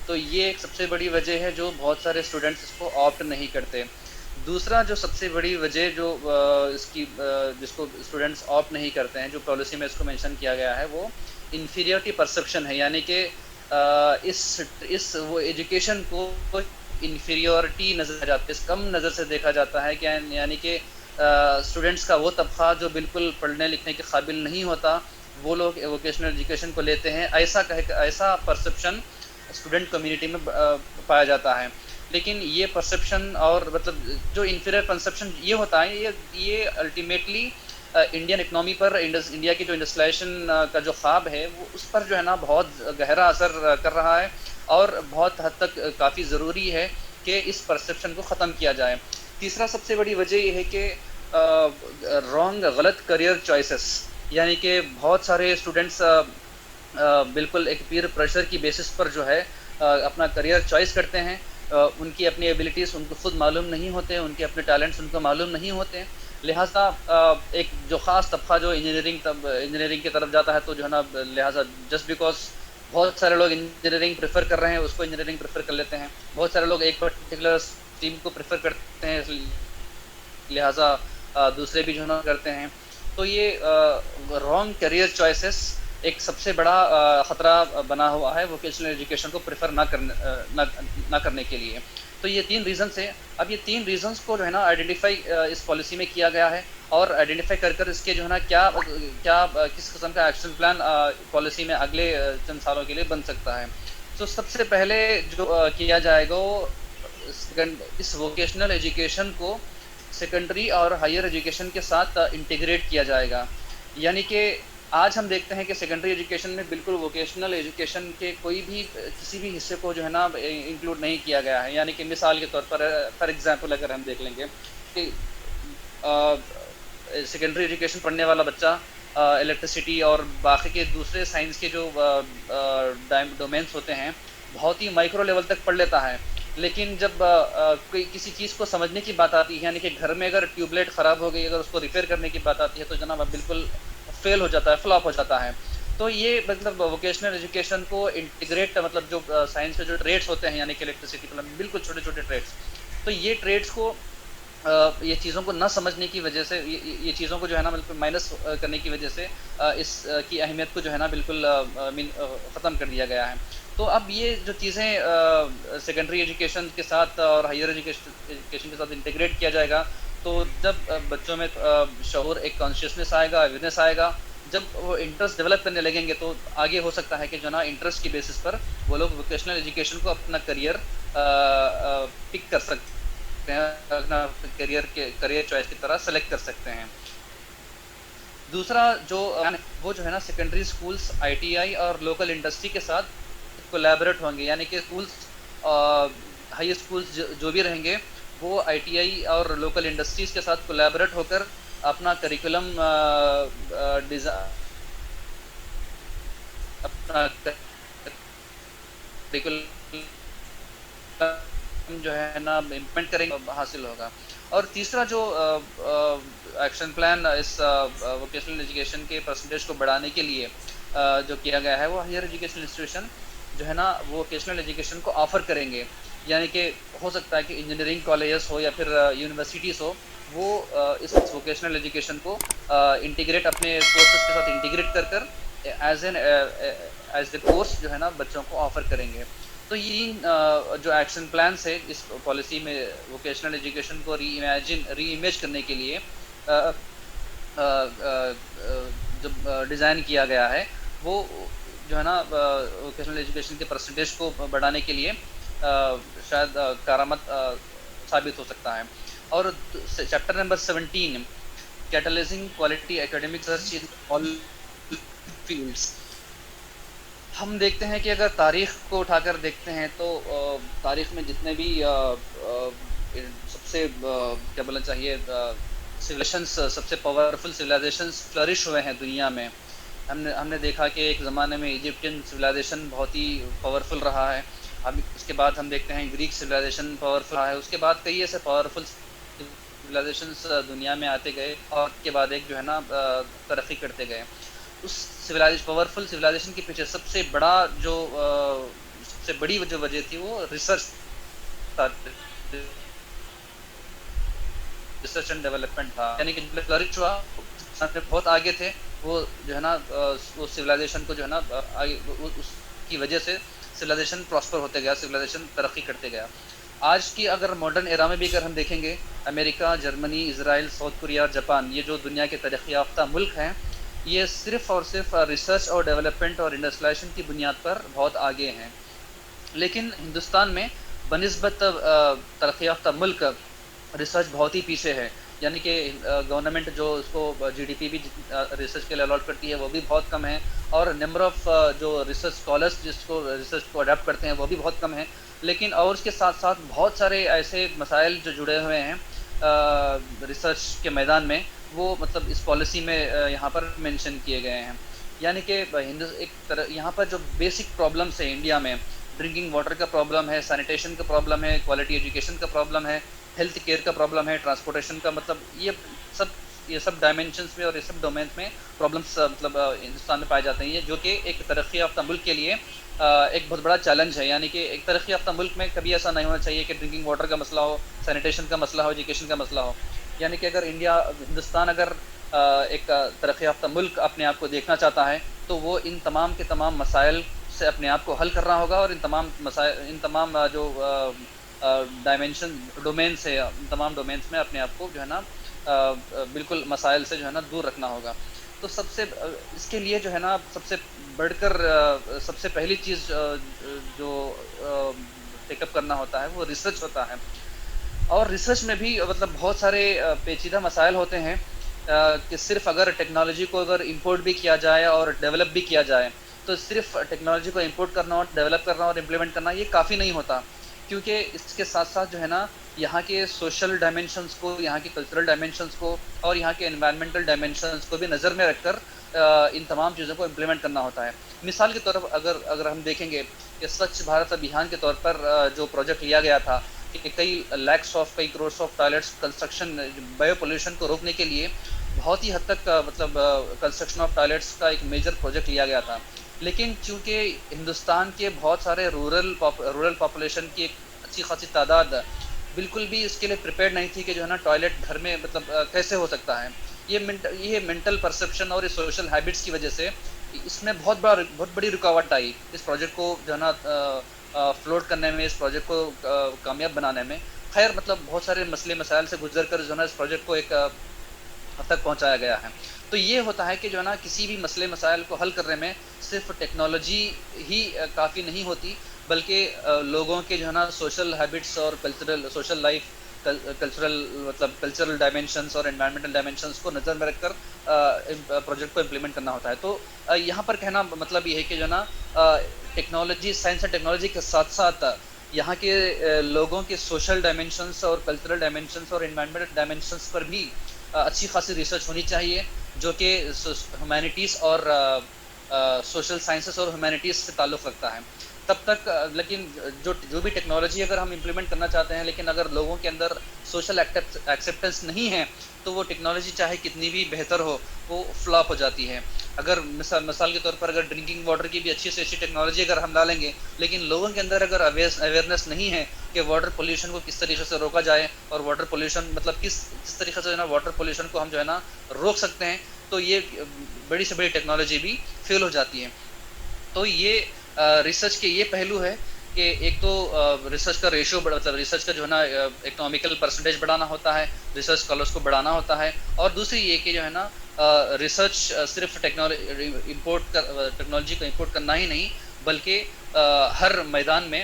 تو یہ ایک سب سے بڑی وجہ ہے جو بہت سارے اسٹوڈنٹس اس کو آپٹ نہیں کرتے. دوسرا جو سب سے بڑی وجہ جو اس کی جس کو اسٹوڈنٹس آپٹ نہیں کرتے ہیں، جو پالیسی میں اس کو مینشن کیا گیا ہے، وہ انفیریورٹی پرسیپشن ہے. یعنی کہ اس وہ ایجوکیشن کو انفیریورٹی نظر جاتا ہے، اس کم نظر سے دیکھا جاتا ہے کہ یعنی کہ اسٹوڈنٹس کا وہ طبقہ جو بالکل پڑھنے لکھنے کے قابل نہیں ہوتا، وہ لوگ ووکیشنل ایجوکیشن کو لیتے ہیں. ایسا پرسیپشن اسٹوڈنٹ کمیونٹی میں پایا جاتا ہے. لیکن یہ پرسیپشن اور مطلب جو انفیریئر پرسیپشن یہ ہوتا ہے، یہ الٹیمیٹلی انڈین اکنامی پر، انڈیا کی جو انڈسٹریلائزیشن کا جو خواب ہے، وہ اس پر جو ہے نا بہت گہرا اثر کر رہا ہے، اور بہت حد تک کافی ضروری ہے کہ اس پرسیپشن کو ختم کیا جائے. تیسرا سب سے بڑی وجہ یہ ہے کہ غلط کریئر چوائسیز، یعنی کہ بہت سارے اسٹوڈنٹس بالکل ایک پیر پریشر کی بیسس پر جو ہے اپنا کریئر چوائس کرتے ہیں. ان کی اپنی ایبلٹیز ان کو خود معلوم نہیں ہوتے، ان کے اپنے ٹیلنٹس ان کو معلوم نہیں ہوتے. لہٰذا ایک جو خاص طبقہ جو انجینئرنگ کی طرف جاتا ہے، تو جو ہے نا لہٰذا جسٹ بیکاز بہت سارے لوگ انجینئرنگ پریفر کر رہے ہیں، اس کو انجینئرنگ پریفر کر لیتے ہیں. بہت سارے لوگ ایک پرٹیکولر اسٹریم کو پریفر کرتے ہیں، لہٰذا دوسرے بھی جو ہے نا کرتے ہیں. تو یہ رانگ کیریئر چوائسیز ایک سب سے بڑا خطرہ بنا ہوا ہے ووکیشنل ایجوکیشن کو پریفر نہ کرنے کے لیے. تو یہ 3 ریزنس ہیں. اب یہ 3 ریزنس کو جو ہے نا آئیڈینٹیفائی اس پالیسی میں کیا گیا ہے، اور آئیڈینٹیفائی کر اس کے جو ہے نا کیا کس قسم کا ایکشن پلان پالیسی میں اگلے چند سالوں کے لیے بن سکتا ہے. تو سب سے پہلے جو کیا جائے گا، وہ اس ووکیشنل ایجوکیشن کو سیکنڈری اور ہائر ایجوکیشن کے ساتھ انٹیگریٹ کیا جائے گا. یعنی کہ آج ہم دیکھتے ہیں کہ سیکنڈری ایجوکیشن میں بالکل ووکیشنل ایجوکیشن کے کوئی بھی کسی بھی حصے کو جو ہے نا انکلوڈ نہیں کیا گیا ہے. یعنی کہ مثال کے طور پر فار ایگزامپل اگر ہم دیکھ لیں گے کہ سیکنڈری ایجوکیشن پڑھنے والا بچہ الیکٹریسٹی اور باقی کے دوسرے سائنس کے جو ڈومینس ہوتے ہیں، بہت ہی مائکرو لیول تک پڑھ لیتا ہے. لیکن جب کوئی کسی چیز کو سمجھنے کی بات آتی ہے، یعنی کہ گھر میں اگر ٹیوب لائٹ خراب ہو گئی، اگر اس کو ریپیئر کرنے کی بات آتی ہے، تو جناب بالکل فیل ہو جاتا ہے، فلاپ ہو جاتا ہے. تو یہ مطلب ووکیشنل ایجوکیشن کو انٹیگریٹ، مطلب جو سائنس میں جو ٹریڈس ہوتے ہیں، یعنی کہ الیکٹریسٹی، بالکل چھوٹے چھوٹے ٹریڈس، تو یہ ٹریڈس کو یہ چیزوں کو نہ سمجھنے کی وجہ سے، یہ چیزوں کو جو ہے نا بالکل مائنس کرنے کی وجہ سے اس کی اہمیت کو جو ہے نا بالکل ختم کر دیا گیا ہے. تو اب یہ جو چیزیں سیکنڈری ایجوکیشن کے ساتھ اور ہائر ایجوکیشن کے ساتھ انٹیگریٹ کیا جائے گا، تو جب بچوں میں شعور، ایک کانشیسنیس آئے گا، اویئرنیس آئے گا، جب وہ انٹرسٹ ڈیولپ کرنے لگیں گے، تو آگے ہو سکتا ہے کہ جو نا انٹرسٹ کی بیسس پر وہ لوگ ووکیشنل ایجوکیشن کو اپنا کریئر پک کر سکتے ہیں، اپنا کریئر چوائس کی طرح سلیکٹ کر سکتے ہیں. دوسرا وہ جو ہے نا secondary schools I T I اور لوکل انڈسٹری کے ساتھ کولیبریٹ ہوں گے. یعنی کہ ہائی اسکولس جو بھی رہیں گے، وہ آئی ٹی آئی اور لوکل انڈسٹریز کے ساتھ کولیبریٹ ہو کر اپنا کریکولم جو ہے نا امپلیمنٹ کریں گے، حاصل ہوگا. اور تیسرا جو ایکشن پلان اس ووکیشنل ایجوکیشن کے پرسنٹیج کو بڑھانے کے لیے جو کیا گیا ہے، وہ ہائر ایجوکیشن انسٹیٹیوشن جو ہے نا وہ ووکیشنل ایجوکیشن کو آفر کریں گے. یعنی کہ ہو سکتا ہے کہ انجینئرنگ کالجز ہو یا پھر یونیورسٹیز ہو، وہ اس ووکیشنل ایجوکیشن کو انٹیگریٹ، اپنے کورسز کے ساتھ انٹیگریٹ کر ایز اے کورس جو ہے نا بچوں کو آفر کریں گے. تو یہ جو ایکشن پلانس ہے اس پالیسی میں ووکیشنل ایجوکیشن کو ری امیج کرنے کے لیے جب ڈیزائن کیا گیا ہے، وہ جو ہے نا ووکیشنل ایجوکیشن کے پرسنٹیج کو بڑھانے کے لیے شاید کارآمد ثابت ہو سکتا ہے. اور chapter number 17، catalysing quality academic research in all fields. ہم دیکھتے ہیں کہ اگر تاریخ کو اٹھا کر دیکھتے ہیں، تو تاریخ میں جتنے بھی سب سے کیا بولنا چاہیے سویلائزیشنس، سب سے پاورفل سویلائزیشنس فلرش ہوئے ہیں دنیا میں. ہم نے دیکھا کہ ایک زمانے میں ایجپٹین سویلائزیشن بہت ہی پاورفل رہا ہے. اب اس کے بعد ہم دیکھتے ہیں گریک سویلائزیشن پاورفل رہا ہے. اس کے بعد کئی ایسے پاورفل سویلائزیشنس دنیا میں آتے گئے، اور اس کے بعد ایک جو ہے نا ترقی کرتے گئے. اس پاورفل سویلائزیشن کے پیچھے سب سے بڑی جو وجہ تھی، وہ ریسرچ ریسرچ اینڈ ڈیولپمنٹ تھا، یعنی کہ جو فلرش ہوا بہت آگے تھے وہ جو ہے نا وہ سویلائزیشن کو جو ہے نا آگے اس کی وجہ سے سویلائزیشن پراسپر ہوتے گیا، سویلائزیشن ترقی کرتے گیا. آج کی اگر ماڈرن ایرا میں بھی اگر ہم دیکھیں گے، امریکہ، جرمنی، اسرائیل، ساؤتھ کوریا اور جاپان، یہ جو دنیا کے ترقی یافتہ ملک ہیں، یہ صرف اور صرف ریسرچ اور ڈیولپمنٹ اور انڈسٹریلائزیشن کی بنیاد پر بہت آگے ہیں. لیکن ہندوستان میں بنسبت ترقی یافتہ ملک ریسرچ بہت ہی پیچھے ہے، یعنی کہ گورنمنٹ جو اس کو جی ڈی پی بھی ریسرچ کے لیے الاٹ کرتی ہے وہ بھی بہت کم ہے، اور نمبر آف جو ریسرچ اسکالرس جس کو ریسرچ کو اڈاپٹ کرتے ہیں وہ بھی بہت کم ہے. لیکن اور اس کے ساتھ ساتھ بہت سارے ایسے مسائل جو جڑے ہوئے ہیں ریسرچ کے میدان میں، وہ مطلب اس پالیسی میں یہاں پر مینشن کیے گئے ہیں. یعنی کہ یہاں پر جو بیسک پرابلمس ہیں انڈیا میں، ڈرنکنگ واٹر کا پرابلم ہے، سینیٹیشن کا پرابلم ہے، کوالٹی ایجوکیشن کا پرابلم ہے، ہیلتھ کیئر کا پرابلم ہے، ٹرانسپورٹیشن کا، مطلب یہ سب ڈائمینشنس میں اور یہ سب ڈومینس میں پرابلمس مطلب ہندوستان میں پائے جاتے ہیں، جو کہ ایک ترقی یافتہ ملک کے لیے ایک بہت بڑا چیلنج ہے. یعنی کہ ایک ترقی یافتہ ملک میں کبھی ایسا نہیں ہونا چاہیے کہ ڈرنکنگ واٹر کا مسئلہ ہو، سینیٹیشن کا مسئلہ ہو، ایجوکیشن کا مسئلہ ہو. یعنی کہ اگر ہندوستان اگر ایک ترقی یافتہ ملک اپنے آپ کو دیکھنا چاہتا ہے تو وہ ان تمام کے تمام مسائل سے اپنے آپ کو حل کرنا ہوگا، اور ان تمام جو ڈومینس ہے، ان تمام ڈومینس میں اپنے آپ کو جو ہے نا بالکل مسائل سے جو ہے نا دور رکھنا ہوگا. تو اس کے لیے جو ہے نا سب سے بڑھ کر سب سے پہلی چیز جو ٹیک اپ کرنا ہوتا ہے وہ ریسرچ ہوتا ہے. اور ریسرچ میں بھی مطلب بہت سارے پیچیدہ مسائل ہوتے ہیں کہ صرف اگر ٹیکنالوجی کو اگر امپورٹ بھی کیا جائے اور ڈیولپ بھی کیا جائے تو صرف ٹیکنالوجی کو امپورٹ کرنا اور ڈیولپ کرنا اور امپلیمنٹ کرنا یہ کافی نہیں ہوتا، کیونکہ اس کے ساتھ ساتھ جو ہے نا یہاں کے سوشل ڈائمینشنس کو، یہاں کی کلچرل ڈائمینشنس کو اور یہاں کے انوائرمنٹل ڈائمینشنس کو بھی نظر میں رکھ کر ان تمام چیزوں کو امپلیمنٹ کرنا ہوتا ہے. مثال کے طور پر اگر ہم دیکھیں گے کہ سوچھ بھارت ابھیان کے طور پر جو پروجیکٹ لیا گیا تھا کہ کئی crores of toilets construction bio pollution کو روکنے کے لیے بہت ہی حد تک مطلب کنسٹرکشن آف ٹوائلٹس کا ایک میجر پروجیکٹ لیا گیا تھا. لیکن چونکہ ہندوستان کے بہت سارے رورل پاپولیشن کی ایک اچھی خاصی تعداد بالکل بھی اس کے لیے پریپیئرڈ نہیں تھی کہ جو ہے نا ٹوائلٹ گھر میں مطلب کیسے ہو سکتا ہے. یہ مینٹل پرسیپشن اور سوشل ہیبٹس کی وجہ سے اس میں بہت بڑی رکاوٹ آئی اس پروجیکٹ کو جو ہے نا فلوٹ کرنے میں، اس پروجیکٹ کو کامیاب بنانے میں. خیر مطلب بہت سارے مسئلے مسائل سے گزر کر جو ہے نا اس پروجیکٹ کو ایک حد تک پہنچایا گیا ہے. تو یہ ہوتا ہے کہ جو ہے نا کسی بھی مسئلے مسائل کو حل کرنے میں صرف ٹیکنالوجی ہی کافی نہیں ہوتی، بلکہ لوگوں کے جو ہے نا سوشل ہیبٹس اور سوشل لائف، کلچرل ڈائمینشنس اور انوائرمنٹل ڈائمینشنس کو نظر میں رکھ کر پروجیکٹ کو امپلیمنٹ کرنا ہوتا ہے. تو یہاں پر کہنا مطلب یہ ہے کہ جو ہے نا ٹیکنالوجی، سائنس اینڈ ٹیکنالوجی کے ساتھ ساتھ یہاں کے لوگوں کے سوشل ڈائمینشنس اور کلچرل ڈائمینشنس اور انوائرمنٹل ڈائمینشنس پر بھی اچھی خاصی ریسرچ ہونی چاہیے، جو کہ ہیومینٹیز اور سوشل سائنسز اور ہیومینٹیز سے تعلق رکھتا ہے. تب تک لیکن جو بھی ٹیکنالوجی اگر ہم امپلیمنٹ کرنا چاہتے ہیں، لیکن اگر لوگوں کے اندر سوشل ایکسیپٹنس نہیں ہے تو وہ ٹیکنالوجی چاہے کتنی بھی بہتر ہو وہ فلاپ ہو جاتی ہے. اگر مثال کے طور پر اگر ڈرنکنگ واٹر کی بھی اچھی سے اچھی ٹیکنالوجی اگر ہم ڈالیں گے، لیکن لوگوں کے اندر اگر اویئرنیس نہیں ہے کہ واٹر پولیوشن کو کس طریقے سے روکا جائے اور واٹر پولیوشن مطلب کس طریقے سے جو ہے نا واٹر پولیوشن کو ہم جو ہے نا روک سکتے ہیں، تو یہ بڑی سے بڑی ٹیکنالوجی بھی فیل ہو جاتی ہے. تو یہ ریسرچ کے یہ پہلو ہے کہ ایک تو ریسرچ کا ریشو مطلب ریسرچ کا جو ہے نا اکنامیکل پرسنٹیج بڑھانا ہوتا ہے، ریسرچ اسکالرس کو بڑھانا ہوتا ہے، اور دوسری یہ کہ جو ہے نا ریسرچ صرف ٹیکنالوجی کو امپورٹ کرنا ہی نہیں، بلکہ ہر میدان میں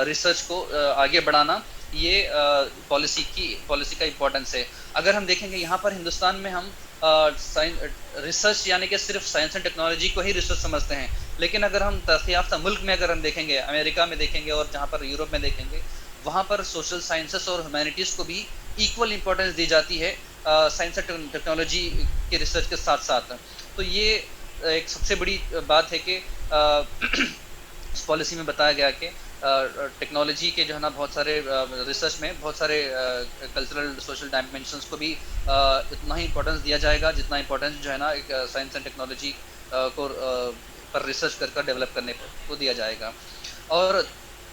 ریسرچ کو آگے بڑھانا یہ پالیسی کا امپورٹنس ہے. اگر ہم دیکھیں گے یہاں پر ہندوستان میں ہم ریسرچ یعنی کہ صرف سائنس اینڈ ٹیکنالوجی کو ہی ریسرچ سمجھتے ہیں، لیکن اگر ہم ترقی یافتہ ملک میں اگر ہم دیکھیں گے، امریکہ میں دیکھیں گے اور جہاں پر یورپ میں دیکھیں گے، وہاں پر سوشل سائنسز اور ہیومینٹیز کو بھی ایکول امپورٹنس دی جاتی ہے سائنس اینڈ ٹیکنالوجی کے ریسرچ کے ساتھ ساتھ. تو یہ ایک سب سے بڑی بات ہے کہ اس پالیسی میں بتایا گیا کہ ٹیکنالوجی کے جو ہے نا بہت سارے ریسرچ میں بہت سارے کلچرل سوشل ڈائمینشنس کو بھی اتنا ہی امپورٹنس دیا جائے گا جتنا امپورٹنس جو ہے نا ایک سائنس اینڈ ٹیکنالوجی کو پر ریسرچ کر ڈیولپ کرنے کو دیا جائے گا. اور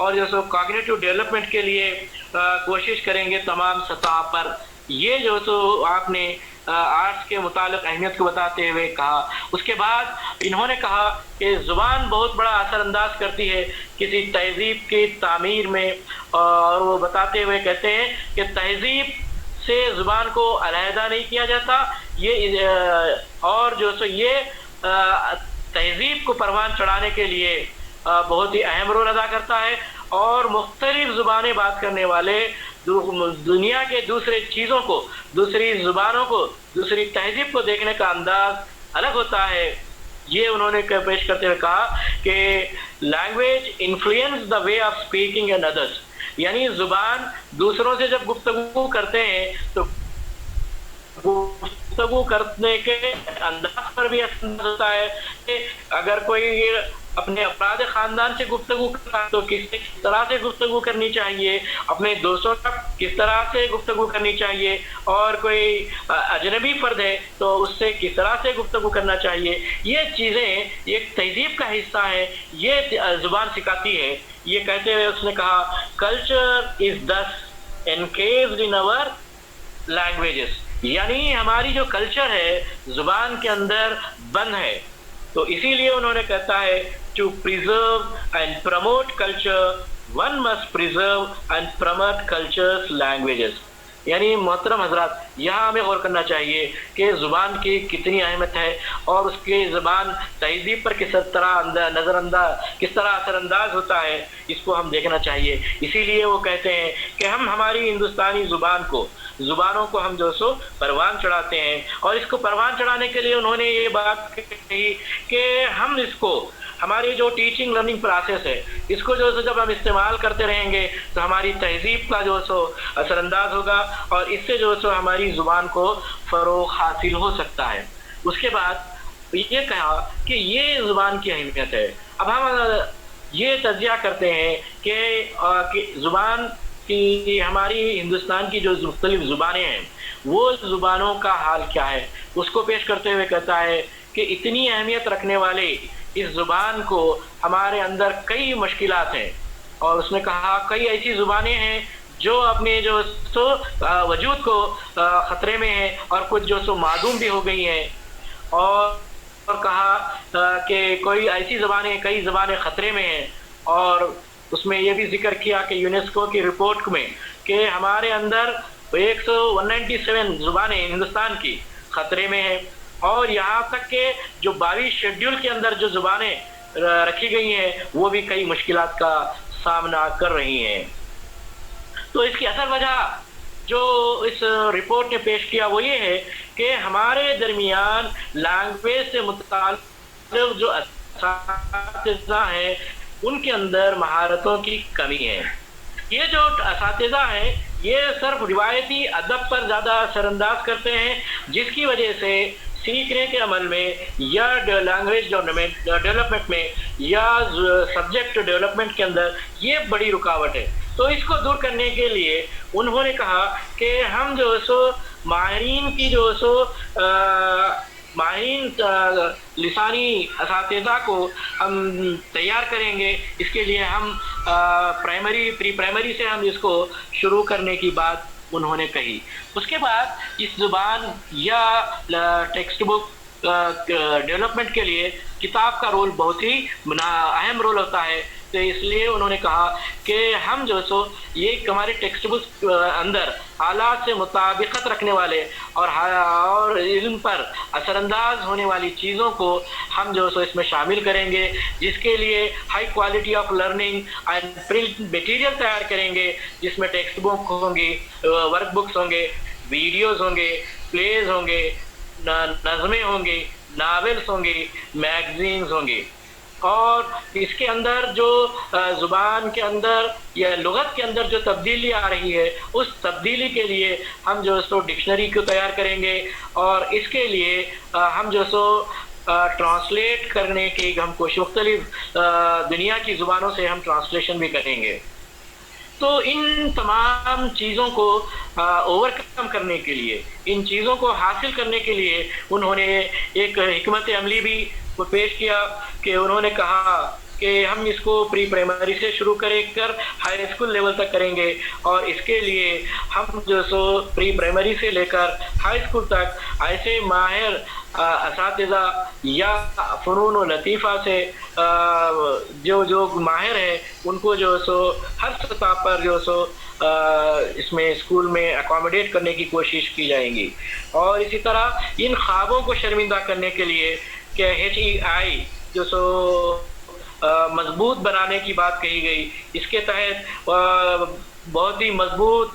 اور جو سو کاگنیٹو ڈیولپمنٹ کے لیے کوشش کریں گے تمام سطح پر. یہ جو سو آپ نے آرٹس کے متعلق اہمیت کو بتاتے ہوئے کہا. اس کے بعد انہوں نے کہا کہ زبان بہت بڑا اثر انداز کرتی ہے کسی تہذیب کی تعمیر میں, اور وہ بتاتے ہوئے کہتے ہیں کہ تہذیب سے زبان کو علیحدہ نہیں کیا جاتا, یہ اور جو سو یہ تہذیب کو پروان چڑھانے کے لیے بہت ہی اہم رول ادا کرتا ہے, اور مختلف زبانیں بات کرنے والے دنیا کے دوسرے چیزوں کو, دوسری زبانوں کو, دوسری تہذیب کو دیکھنے کا انداز الگ ہوتا ہے. یہ انہوں نے پیش کرتے ہوئے کہا کہ language influence the way of speaking and others, یعنی زبان دوسروں سے جب گفتگو کرتے ہیں تو گفتگو کرنے کے انداز پر بھی اثر ہوتا ہے. کہ اگر کوئی اپنے افراد خاندان سے گفتگو کرتا تو کس طرح سے گفتگو کرنی چاہیے, اپنے دوستوں کا کس طرح سے گفتگو کرنی چاہیے, اور کوئی اجنبی فرد ہے تو اس سے کس طرح سے گفتگو کرنا چاہیے. یہ چیزیں ایک تہذیب کا حصہ ہیں, یہ زبان سکھاتی ہے. یہ کہتے ہوئے اس نے کہا culture is this انکیسڈ in our languages, یعنی ہماری جو کلچر ہے زبان کے اندر بند ہے. تو اسی لیے انہوں نے کہتا ہے to preserve and promote culture one must preserve and promote cultures languages. یعنی محترم حضرات, یہاں ہمیں غور کرنا چاہیے کہ زبان کی کتنی اہمیت ہے اور اس کی زبان تہذیب پر کس طرح کس طرح اثر انداز ہوتا ہے, اس کو ہم دیکھنا چاہیے. اسی لیے وہ کہتے ہیں کہ ہم ہماری ہندوستانی زبانوں کو ہم جو سو پروان چڑھاتے ہیں, اور اس کو پروان چڑھانے کے لیے انہوں نے یہ بات کہی کہ ہم اس کو ہماری جو ٹیچنگ لرننگ پروسیس ہے اس کو جو سو جب ہم استعمال کرتے رہیں گے تو ہماری تہذیب کا جو سو اثر انداز ہوگا, اور اس سے جو سو ہماری زبان کو فروغ حاصل ہو سکتا ہے. اس کے بعد یہ کہا کہ یہ زبان کی اہمیت ہے. اب ہم یہ تجزیہ کرتے ہیں کہ زبان کی ہماری ہندوستان کی جو مختلف زبانیں ہیں وہ زبانوں کا حال کیا ہے. اس کو پیش کرتے ہوئے کہتا ہے کہ اتنی اہمیت رکھنے والے اس زبان کو ہمارے اندر کئی مشکلات ہیں, اور اس نے کہا کئی ایسی زبانیں ہیں جو اپنے جو سو وجود کو خطرے میں ہیں, اور کچھ جو سو معدوم بھی ہو گئی ہیں. اور کہا کہ کئی زبانیں خطرے میں ہیں, اور اس میں یہ بھی ذکر کیا کہ یونیسکو کی رپورٹ میں کہ ہمارے اندر 197 زبانیں ہندوستان کی خطرے میں ہیں, اور یہاں تک کہ جو 22 شیڈیول کے اندر جو زبانیں رکھی گئی ہیں وہ بھی کئی مشکلات کا سامنا کر رہی ہیں. تو اس کی اصل وجہ جو اس رپورٹ نے پیش کیا وہ یہ ہے کہ ہمارے درمیان لینگویج سے متعلق جو اساتذہ ہیں ان کے اندر مہارتوں کی کمی ہے. یہ جو اساتذہ ہیں یہ صرف روایتی ادب پر زیادہ اثر انداز کرتے ہیں, جس کی وجہ سے سیکھنے کے عمل میں یا لینگویج ڈیولپمنٹ میں یا سبجیکٹ ڈیولپمنٹ کے اندر یہ بڑی رکاوٹ ہے. تو اس کو دور کرنے کے لیے انہوں نے کہا کہ ہم جو سو ماہرین کی جو سو ماہرین لسانی اساتذہ کو ہم تیار کریں گے. اس کے لیے ہم پری پرائمری سے ہم اس کو شروع کرنے کی بات انہوں نے کہی. اس کے بعد اس زبان یا ٹیکسٹ بک ڈیولپمنٹ کے لیے کتاب کا رول بہت ہی اہم رول ہوتا ہے. تو اس لیے انہوں نے کہا کہ ہم جو سو یہ ہمارے ٹیکسٹ بک اندر حالات سے مطابقت رکھنے والے اور علم پر اثر انداز ہونے والی چیزوں کو ہم جو سو اس میں شامل کریں گے, جس کے لیے high quality of learning and print material تیار کریں گے, جس میں ٹیکسٹ بک ہوں گی, ورک بکس ہوں گے, ویڈیوز ہوں گے, پلیز ہوں گے, نظمیں ہوں گی, ناولس ہوں گی, میگزینز ہوں گی. اور اس کے اندر جو زبان کے اندر یا لغت کے اندر جو تبدیلی آ رہی ہے اس تبدیلی کے لیے ہم جو سو ڈکشنری کو تیار کریں گے, اور اس کے لیے ہم جو سو ٹرانسلیٹ کرنے کی ہم کوشش مختلف دنیا کی زبانوں سے ہم ٹرانسلیشن بھی کریں گے. تو ان تمام چیزوں کو اوور کم کرنے کے لیے, ان چیزوں کو حاصل کرنے کے لیے انہوں نے ایک حکمت عملی بھی پیش کیا کہ انہوں نے کہا کہ ہم اس کو پری پرائمری سے شروع کر ہائی اسکول لیول تک کریں گے، اور اس کے لیے ہم جو سو پری پرائمری سے لے کر ہائی اسکول تک ایسے ماہر اساتذہ یا فنون و لطیفہ سے جو ماہر ہیں ان کو جو سو ہر سطح پر جو سو اس میں اسکول میں اکاموڈیٹ کرنے کی کوشش کی جائیں گی. اور اسی طرح ان خوابوں کو شرمندہ کرنے کے لیے کہ HEI جو سو مضبوط بنانے کی بات کہی گئی، اس کے تحت بہت ہی مضبوط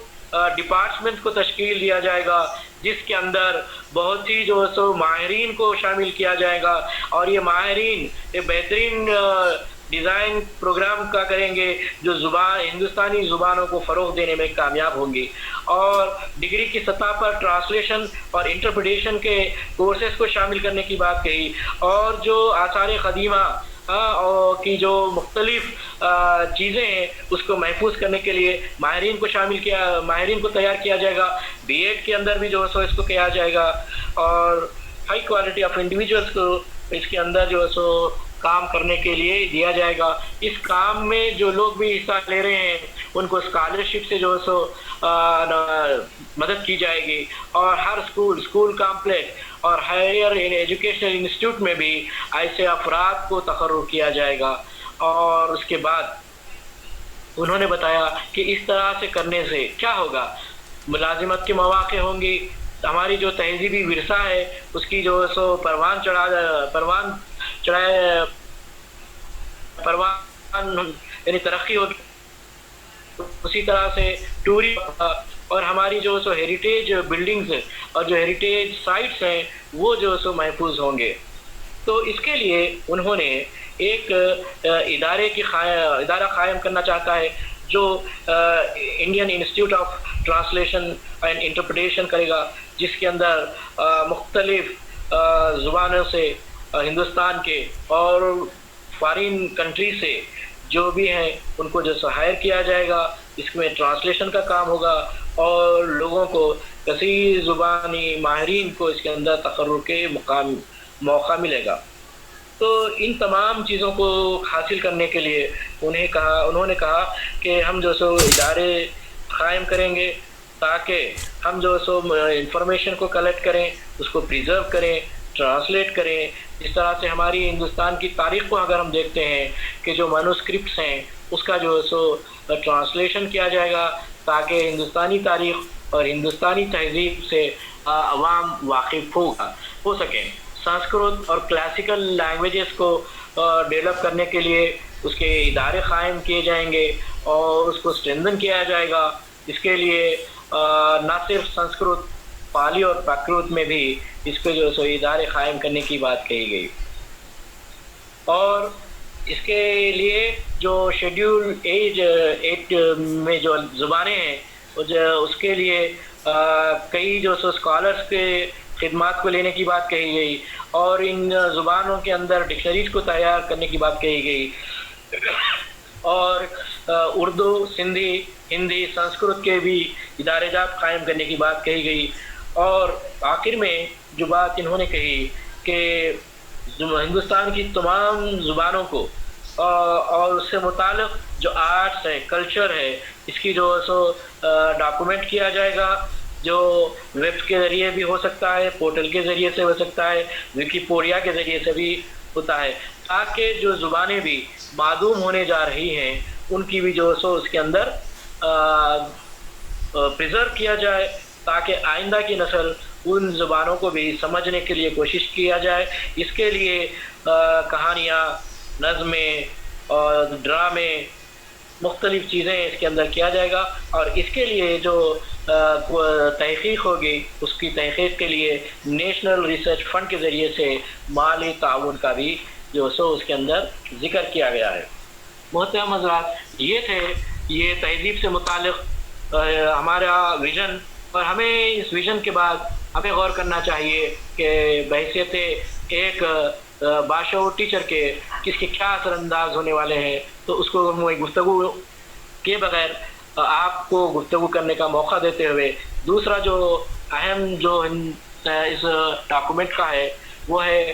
ڈپارٹمنٹ کو تشکیل دیا جائے گا، جس کے اندر بہت ہی جو سو ماہرین کو شامل کیا جائے گا، اور یہ ماہرین ایک بہترین ڈیزائن پروگرام کا کریں گے جو ہندوستانی زبانوں کو فروغ دینے میں کامیاب ہوں گی. اور ڈگری کی سطح پر ٹرانسلیشن اور انٹرپریٹیشن کے کورسز کو شامل کرنے کی بات کہی، اور جو آثار قدیمہ کی جو مختلف چیزیں ہیں اس کو محفوظ کرنے کے لیے ماہرین کو تیار کیا جائے گا. BEd کے اندر بھی جو ہے سو اس کو کیا جائے گا، اور ہائی کوالٹی آف انڈیویجولس کو اس کے اندر جو ہے سو کام کرنے کے لیے دیا جائے گا. اس کام میں جو لوگ بھی حصہ لے رہے ہیں ان کو اسکالرشپ سے جو ہے سو مدد کی جائے گی، اور ہر اسکول کمپلیکس اور ہائر ایجوکیشنل انسٹیٹیوٹ میں بھی ایسے افراد کو تقرر کیا جائے گا. اور اس کے بعد انہوں نے بتایا کہ اس طرح سے کرنے سے کیا ہوگا، ملازمت کے مواقع ہوں گی، ہماری جو تہذیبی ورثہ ہے اس کی جو سو پروان یعنی ترقی ہوگی. اسی طرح سے ٹورزم اور ہماری جو سو ہیریٹیج بلڈنگز اور جو ہیریٹیج سائٹس ہیں وہ جو سو محفوظ ہوں گے. تو اس کے لیے انہوں نے ایک ادارہ قائم کرنا چاہتا ہے جو Indian institute of translation and interpretation کرے گا، جس کے اندر مختلف زبانوں سے ہندوستان کے اور فارین کنٹری سے جو بھی ہیں ان کو جو ہائر کیا جائے گا. اس میں ٹرانسلیشن کا کام ہوگا اور لوگوں کو کثیر زبانی ماہرین کو اس کے اندر تقرر کے موقع ملے گا. تو ان تمام چیزوں کو حاصل کرنے کے لیے انہوں نے کہا کہ ہم جو سو ادارے قائم کریں گے تاکہ ہم جو سو انفارمیشن کو کلیکٹ کریں، اس کو پریزرو کریں، ٹرانسلیٹ کریں. اس طرح سے ہماری ہندوستان کی تاریخ کو اگر ہم دیکھتے ہیں کہ جو مینوسکرپٹس ہیں اس کا جو سو ٹرانسلیشن کیا جائے گا تاکہ ہندوستانی تاریخ اور ہندوستانی تہذیب سے عوام واقف ہو سکیں. سنسکرت اور کلاسیکل لینگویجز کو ڈیولپ کرنے کے لیے اس کے ادارے قائم کیے جائیں گے اور اس کو اسٹرینتھن کیا جائے گا. اس کے لیے نہ صرف سنسکرت، پالی اور پراکرت میں بھی اس کو جو سو ادارے قائم کرنے کی بات کہی گئی. اور اس کے لیے جو شیڈیول ایج 8 میں جو زبانیں ہیں اس کے لیے کئی جو سو اسکالرس کے خدمات کو لینے کی بات کہی گئی، اور ان زبانوں کے اندر ڈکشنریز کو تیار کرنے کی بات کہی گئی، اور اردو، سندھی، ہندی، سنسکرت کے بھی ادارے جات قائم کرنے کی بات کہی گئی. اور آخر میں جو بات انہوں نے کہی کہ ہندوستان کی تمام زبانوں کو اور اس سے متعلق جو آرٹس ہے، کلچر ہے، اس کی جو سو ڈاکومنٹ کیا جائے گا، جو ویب کے ذریعے بھی ہو سکتا ہے، پورٹل کے ذریعے سے ہو سکتا ہے، ویکیپیڈیا کے ذریعے سے بھی ہوتا ہے، تاکہ جو زبانیں بھی معدوم ہونے جا رہی ہیں ان کی بھی جو سو اس کے اندر پریزرو کیا جائے، تاکہ آئندہ کی نسل ان زبانوں کو بھی سمجھنے کے لیے کوشش کیا جائے. اس کے لیے کہانیاں، نظمیں اور ڈرامے، مختلف چیزیں اس کے اندر کیا جائے گا. اور اس کے لیے جو تحقیق ہوگی اس کی تحقیق کے لیے نیشنل ریسرچ فنڈ کے ذریعے سے مالی تعاون کا بھی جو سو اس کے اندر ذکر کیا گیا ہے. محترم حضرات، یہ تہذیب سے متعلق ہمارا ویژن، اور ہمیں اس ویژن کے بعد ہمیں غور کرنا چاہیے کہ بحیثیت ایک باشعور ٹیچر کے کس کے کیا اثر انداز ہونے والے ہیں. تو اس کو گفتگو کے بغیر آپ کو گفتگو کرنے کا موقع دیتے ہوئے دوسرا جو اہم جو اس ڈاکومنٹ کا ہے وہ ہے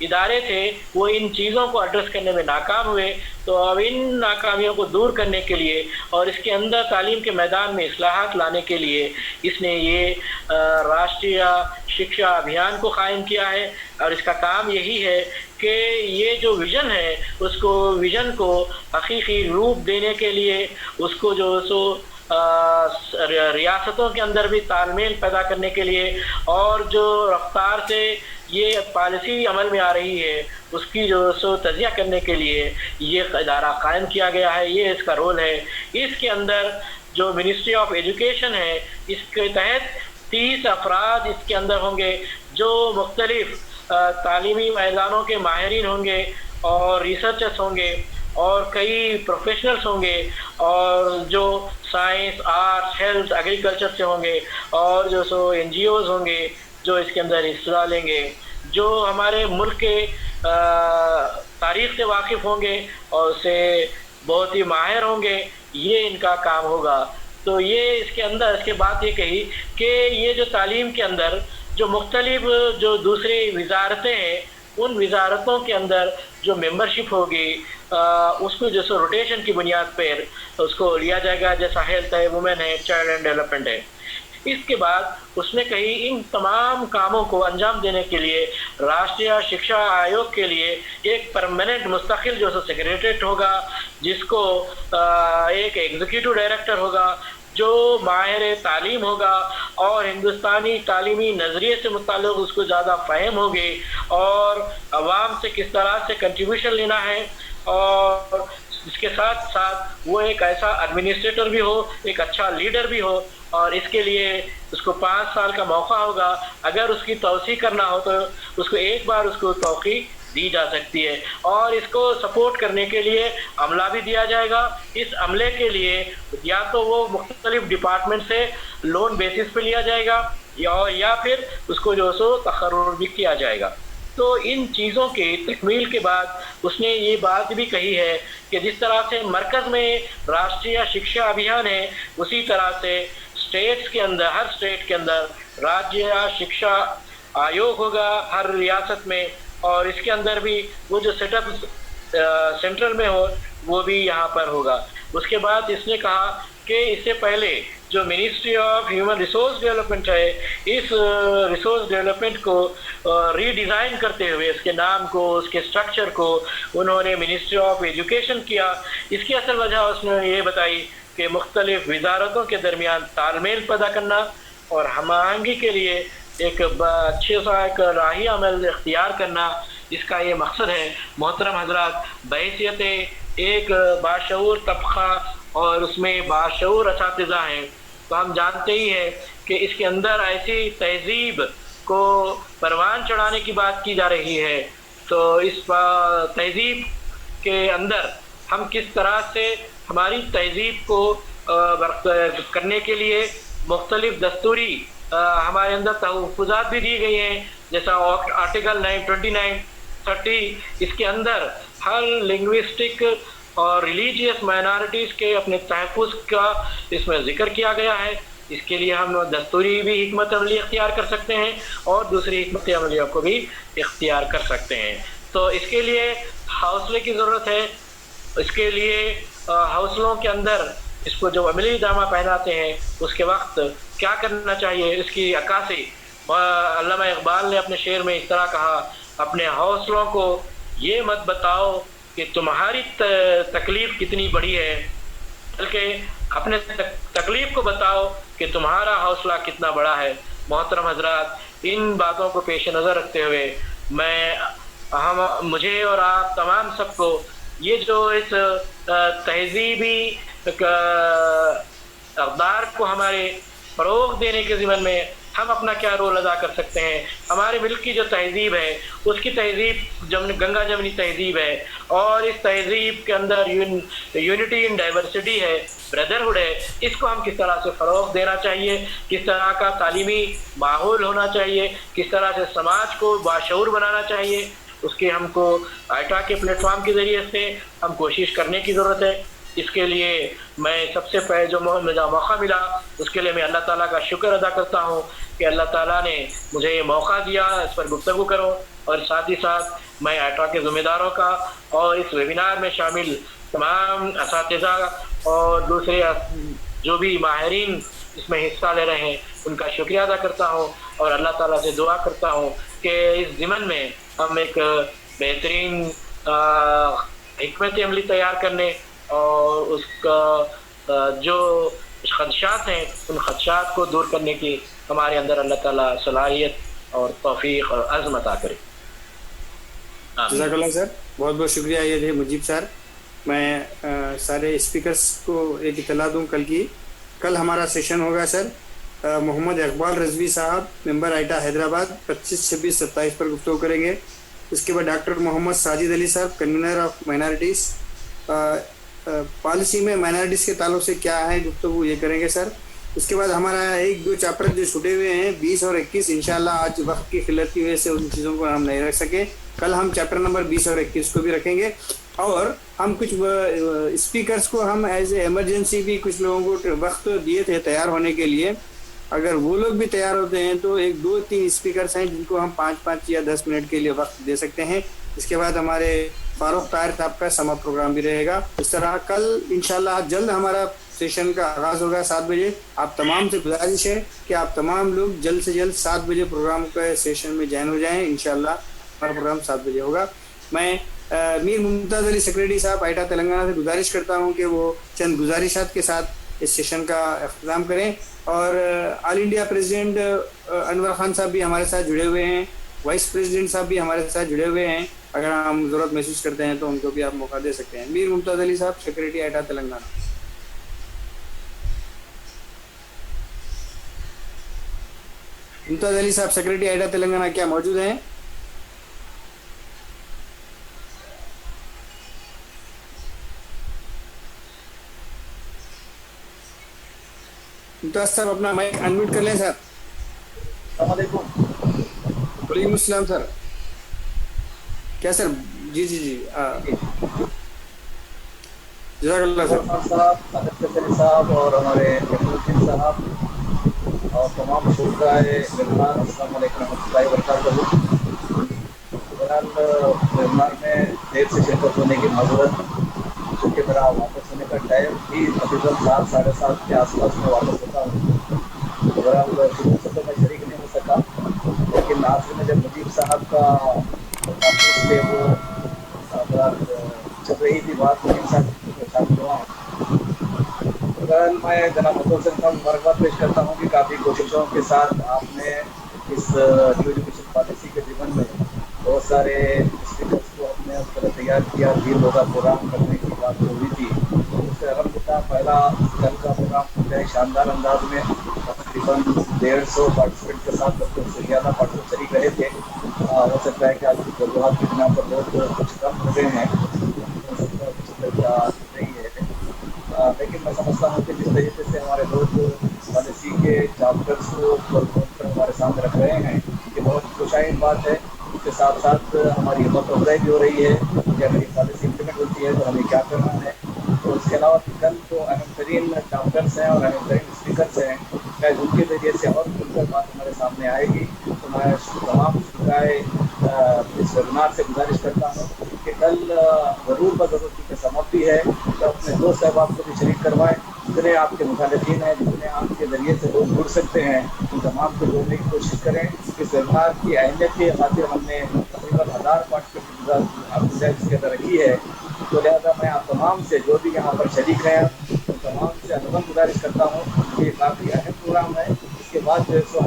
ادارے تھے وہ ان چیزوں کو ایڈریس کرنے میں ناکام ہوئے. تو اب ان ناکامیوں کو دور کرنے کے لیے اور اس کے اندر تعلیم کے میدان میں اصلاحات لانے کے لیے اس نے یہ راشٹریہ شکشا ابھیان کو قائم کیا ہے. اور اس کا کام یہی ہے کہ یہ جو ویژن ہے اس کو ویژن کو حقیقی روپ دینے کے لیے اس کو جو سو ریاستوں کے اندر بھی تال میل پیدا کرنے کے لیے اور جو رفتار سے یہ پالیسی عمل میں آ رہی ہے اس کی جو سو تجزیہ کرنے کے لیے یہ ادارہ قائم کیا گیا ہے. یہ اس کا رول ہے. اس کے اندر جو منسٹری آف ایجوکیشن ہے اس کے تحت 30 افراد اس کے اندر ہوں گے جو مختلف تعلیمی میدانوں کے ماہرین ہوں گے اور ریسرچرس ہوں گے اور کئی پروفیشنلز ہوں گے اور جو سائنس آرٹس ہیلتھ ایگریکلچر سے ہوں گے اور جو سو NGOs ہوں گے جو اس کے اندر حصہ لیں گے جو ہمارے ملک کے تاریخ سے واقف ہوں گے اور اس سے بہت ہی ماہر ہوں گے. یہ ان کا کام ہوگا. تو یہ اس کے اندر اس کے بعد یہ کہی کہ یہ جو تعلیم کے اندر جو مختلف جو دوسری وزارتیں ہیں ان وزارتوں کے اندر جو ممبرشپ ہوگی اس کو جو سو روٹیشن کی بنیاد پر اس کو لیا جائے گا. جیسا ہیلتھ ہے وومن ہے چائلڈ اینڈ ڈیولپمنٹ ہے. اس کے بعد اس نے کہی ان تمام کاموں کو انجام دینے کے لیے راشٹریہ شکشا آیوگ کے لیے ایک پرماننٹ مستقل جو سو سیکریٹریٹ ہوگا جس کو ایک ایگزیکٹو ڈائریکٹر ہوگا جو ماہر تعلیم ہوگا اور ہندوستانی تعلیمی نظریے سے متعلق اس کو زیادہ فہم ہوگی اور عوام سے کس طرح سے کنٹریبیوشن لینا ہے اور اس کے ساتھ ساتھ وہ ایک ایسا ایڈمنسٹریٹر بھی ہو ایک اچھا لیڈر بھی ہو. اور اس کے لیے اس کو 5 سال کا موقع ہوگا. اگر اس کی توسیع کرنا ہو تو اس کو ایک بار اس کو توقیع دی جا سکتی ہے اور اس کو سپورٹ کرنے کے لیے عملہ بھی دیا جائے گا. اس عملے کے لیے یا تو وہ مختلف ڈپارٹمنٹ سے لون بیسس پہ لیا جائے گا یا پھر اس کو جو سو تقرر بھی کیا جائے گا. تو ان چیزوں کے تکمیل کے بعد اس نے یہ بات بھی کہی ہے کہ جس طرح سے مرکز میں راشٹریہ شکشا ابھیان ہے اسی طرح سے اسٹیٹس کے اندر ہر اسٹیٹ کے اندر راجیہ شکشا آیوگ ہوگا ہر ریاست میں اور اس کے اندر بھی وہ جو سیٹ اپ سینٹرل میں ہو وہ بھی یہاں پر ہوگا. اس کے بعد اس نے کہا کہ اس سے پہلے جو ministry of human resource development ہے اس ریسورس ڈیولپمنٹ کو ری ڈیزائن کرتے ہوئے اس کے نام کو اس کے اسٹرکچر کو انہوں نے منسٹری آف ایجوکیشن کیا. اس کی اصل وجہ اس نے یہ بتائی کہ مختلف وزارتوں کے درمیان تال میل پیدا کرنا اور ہم آہنگی کے لیے ایک اچھے سا ایک راہی عمل اختیار کرنا اس کا یہ مقصد ہے. محترم حضرات بحیثیت ایک باشعور طبقہ اور اس میں باشعور اساتذہ ہیں تو ہم جانتے ہی ہیں کہ اس کے اندر ایسی تہذیب کو پروان چڑھانے کی بات کی جا رہی ہے. تو اس تہذیب کے اندر ہم کس طرح سے ہماری تہذیب کو کرنے کے لیے مختلف دستوری ہمارے اندر تحفظات بھی دی گئی ہیں جیسا آرٹیکل 2930 اس کے اندر ہر لنگوسٹک اور ریلیجیس مائنارٹیز کے اپنے تحفظ کا اس میں ذکر کیا گیا ہے. اس کے لیے ہم دستوری بھی حکمت عملی اختیار کر سکتے ہیں اور دوسری حکمت عملیوں کو بھی اختیار کر سکتے ہیں. تو اس کے لیے حوصلے کی ضرورت ہے. اس کے لیے حوصلوں کے اندر اس کو جو عملی دامہ پہناتے ہیں اس کے وقت کیا کرنا چاہیے اس کی عکاسی علامہ اقبال نے اپنے شعر میں اس طرح کہا اپنے حوصلوں کو یہ مت بتاؤ کہ تمہاری تکلیف کتنی بڑی ہے بلکہ اپنے تکلیف کو بتاؤ کہ تمہارا حوصلہ کتنا بڑا ہے. محترم حضرات ان باتوں کو پیش نظر رکھتے ہوئے مجھے اور آپ تمام سب کو یہ جو اس تہذیبی اقدار کو ہمارے فروغ دینے کے ضمن میں ہم اپنا کیا رول ادا کر سکتے ہیں. ہمارے ملک کی جو تہذیب ہے اس کی تہذیب گنگا جمنی تہذیب ہے اور اس تہذیب کے اندر یونٹی ان ڈائیورسٹی ہے بردرہڈ ہے. اس کو ہم کس طرح سے فروغ دینا چاہیے کس طرح کا تعلیمی ماحول ہونا چاہیے کس طرح سے سماج کو باشعور بنانا چاہیے اس کے ہم کو آئیٹا کے پلیٹ فارم کے ذریعے سے ہم کوشش کرنے کی ضرورت ہے. اس کے لیے میں سب سے پہلے جو مجھے موقع ملا اس کے لیے میں اللہ تعالیٰ کا شکر ادا کرتا ہوں کہ اللہ تعالیٰ نے مجھے یہ موقع دیا اس پر گفتگو کرو. اور ساتھ ہی ساتھ میں آئٹا کے ذمہ داروں کا اور اس ویبینار میں شامل تمام اساتذہ اور دوسرے جو بھی ماہرین اس میں حصہ لے رہے ہیں ان کا شکریہ ادا کرتا ہوں، اور اللہ تعالیٰ سے دعا کرتا ہوں کہ اس ضمن میں ہم ایک بہترین حکمت عملی تیار کرنے اور اس کا جو خدشات ہیں ان خدشات کو دور کرنے کی ہمارے اندر اللہ تعالیٰ صلاحیت اور توفیق اور عزم عطا کرے۔ جزاک اللہ سر، بہت بہت شکریہ یہ تھے مجیب سر۔ میں سارے اسپیکرس کو ایک اطلاع دوں کل ہمارا سیشن ہوگا سر۔ محمد اقبال رضوی صاحب ممبر آئٹا حیدرآباد 25، 26، 27 پر گفتگو کریں گے۔ اس کے بعد ڈاکٹر محمد ساجد علی صاحب کنوینر آف مائنارٹیز، پالیسی میں مائنارٹیز کے تعلق سے کیا ہے گفتگو یہ کریں گے سر۔ اس کے بعد ہمارا 1-2 چیپٹر جو چھوٹے ہوئے ہیں 20 اور 21 انشاءاللہ آج وقت کی قلت کی وجہ سے ان چیزوں کو ہم نہیں رکھ سکے، کل ہم چیپٹر نمبر 20 اور 21 کو بھی رکھیں گے، اور ہم کچھ اسپیکرز کو ہم ایز اے ایمرجنسی بھی کچھ لوگوں کو وقت دیے تھے تیار ہونے کے لیے، اگر وہ لوگ بھی تیار ہوتے ہیں تو 1-2-3 اسپیکرز ہیں جن کو ہم 5 یا 10 منٹ کے لیے وقت دے سکتے ہیں۔ اس کے بعد ہمارے فاروق طاہر صاحب کا سما پروگرام بھی رہے گا۔ اس طرح کل انشاءاللہ جلد ہمارا سیشن کا آغاز ہوگا 7 بجے۔ آپ تمام سے گزارش ہے کہ آپ تمام لوگ جلد سے جلد 7 بجے پروگرام کے سیشن میں جوائن ہو جائیں۔ انشاءاللہ ہمارا پروگرام 7 بجے ہوگا۔ میں میر ممتاز علی سیکریٹری صاحب آئٹا تلنگانہ سے گزارش کرتا ہوں کہ وہ چند گزارشات کے ساتھ اس سیشن کا اختتام کریں، اور آل انڈیا پریزیڈنٹ انور خان صاحب بھی ہمارے ساتھ جڑے ہوئے ہیں، وائس پریزیڈنٹ صاحب بھی ہمارے ساتھ جڑے ہوئے ہیں، اگر ہم ضرورت محسوس کرتے ہیں تو ان کو بھی آپ موقع دے سکتے ہیں۔ میر ممتاز علی صاحب سیکریٹری آئٹا تلنگانہ۔ ممتاز علی صاحب سیکریٹری آئٹا تلنگانہ کیا موجود ہیں؟ ممتاز صاحب اپنا مائک انمیوٹ کر لیں سر۔ السلام علیکم۔ وعلیکم السلام سر۔ کیا سر؟ جی جزاک اللہ سر۔ صاحب ادب صاحب اور ہمارے الدین صاحب اور تمام شرکائے مہمان، السلام علیکم ورحمۃ اللہ وبرکاتہ۔ بہرحال مہمان میں دیر سے شرکت ہونے کی معذرت، کیونکہ میرا واپس ہونے کا ٹائم بھی تقریباً 7-7:30 کے آس پاس میں واپس ہوتا ہوں۔ بہرحال شروع سے تو میں شریک نہیں ہو سکا، لیکن آخر میں جب مجیب صاحب کا سے وہ چل رہی تھی بات، مجیب صاحب کو شامل ہوا ہوں۔ بہرحال میں جناب مطلب سے مبارکباد پیش کرتا ہوں کہ کافی کوششوں کے ساتھ آپ نے اس نیو ایجوکیشن پالیسی کے ضمن میں بہت سارے اسپیکرس کو اپنے اس طرح تیار کیا۔ 3 روزہ پروگرام کرنے کی بات ہوئی تھی، اس سے الحمدللہ پہلا کل کا پروگرام جو ہے شاندار انداز میں تقریباً 150 پارٹیسپینٹ کے ساتھ سے زیادہ پارٹیسپینٹ شریک رہے تھے۔ ہو سکتا ہے کہ آج کی وجوہات کی بنا پر بہت کچھ کم ہو گئے ہیں، نہیں ہے، لیکن میں سمجھتا ہوں کہ جس طریقے سے ہمارے لوگ پالیسی کے چیپٹرس کو کھول کر ہمارے سامنے رکھ رہے ہیں، یہ بہت خوشائن بات ہے۔ اس کے ساتھ ساتھ ہماری ہمت افزائی بھی ہو رہی ہے کہ اگر یہ پالیسی امپلیمنٹ ہوتی ہے تو ہمیں کیا کرنا ہے۔ تو اس کے علاوہ کل جو اہم ترین چیپٹرس ہیں اور اہم ترین اسپیکرس ہیں، میں ان کے ذریعے سے اور کھل کر بات ہمارے سامنے آئے گی۔ تو میں تمام شرکائے اس ویبینار سے گزارش کرتا ہوں کہ کل ضرور بضرور کی سماپتی ہے تو اپنے دوست احباب کو بھی شریک کروائیں، جتنے آپ کے مخالفین ہیں، جتنے آپ کے ذریعے سے لوگ جڑ سکتے ہیں، ان تمام کو جوڑنے کی کوشش کریں۔ اس ویبینار کی اہمیت کی خاطر ہم نے تقریباً 1000 پارٹیسپینٹ کے اندر رکھی ہے، تو لہٰذا میں آپ تمام سے جو بھی یہاں پر شریک ہیں ان تمام سے عموماً گزارش کرتا ہوں کہ یہ کافی اہم پروگرام ہے۔ اس کے بعد جو ہے سو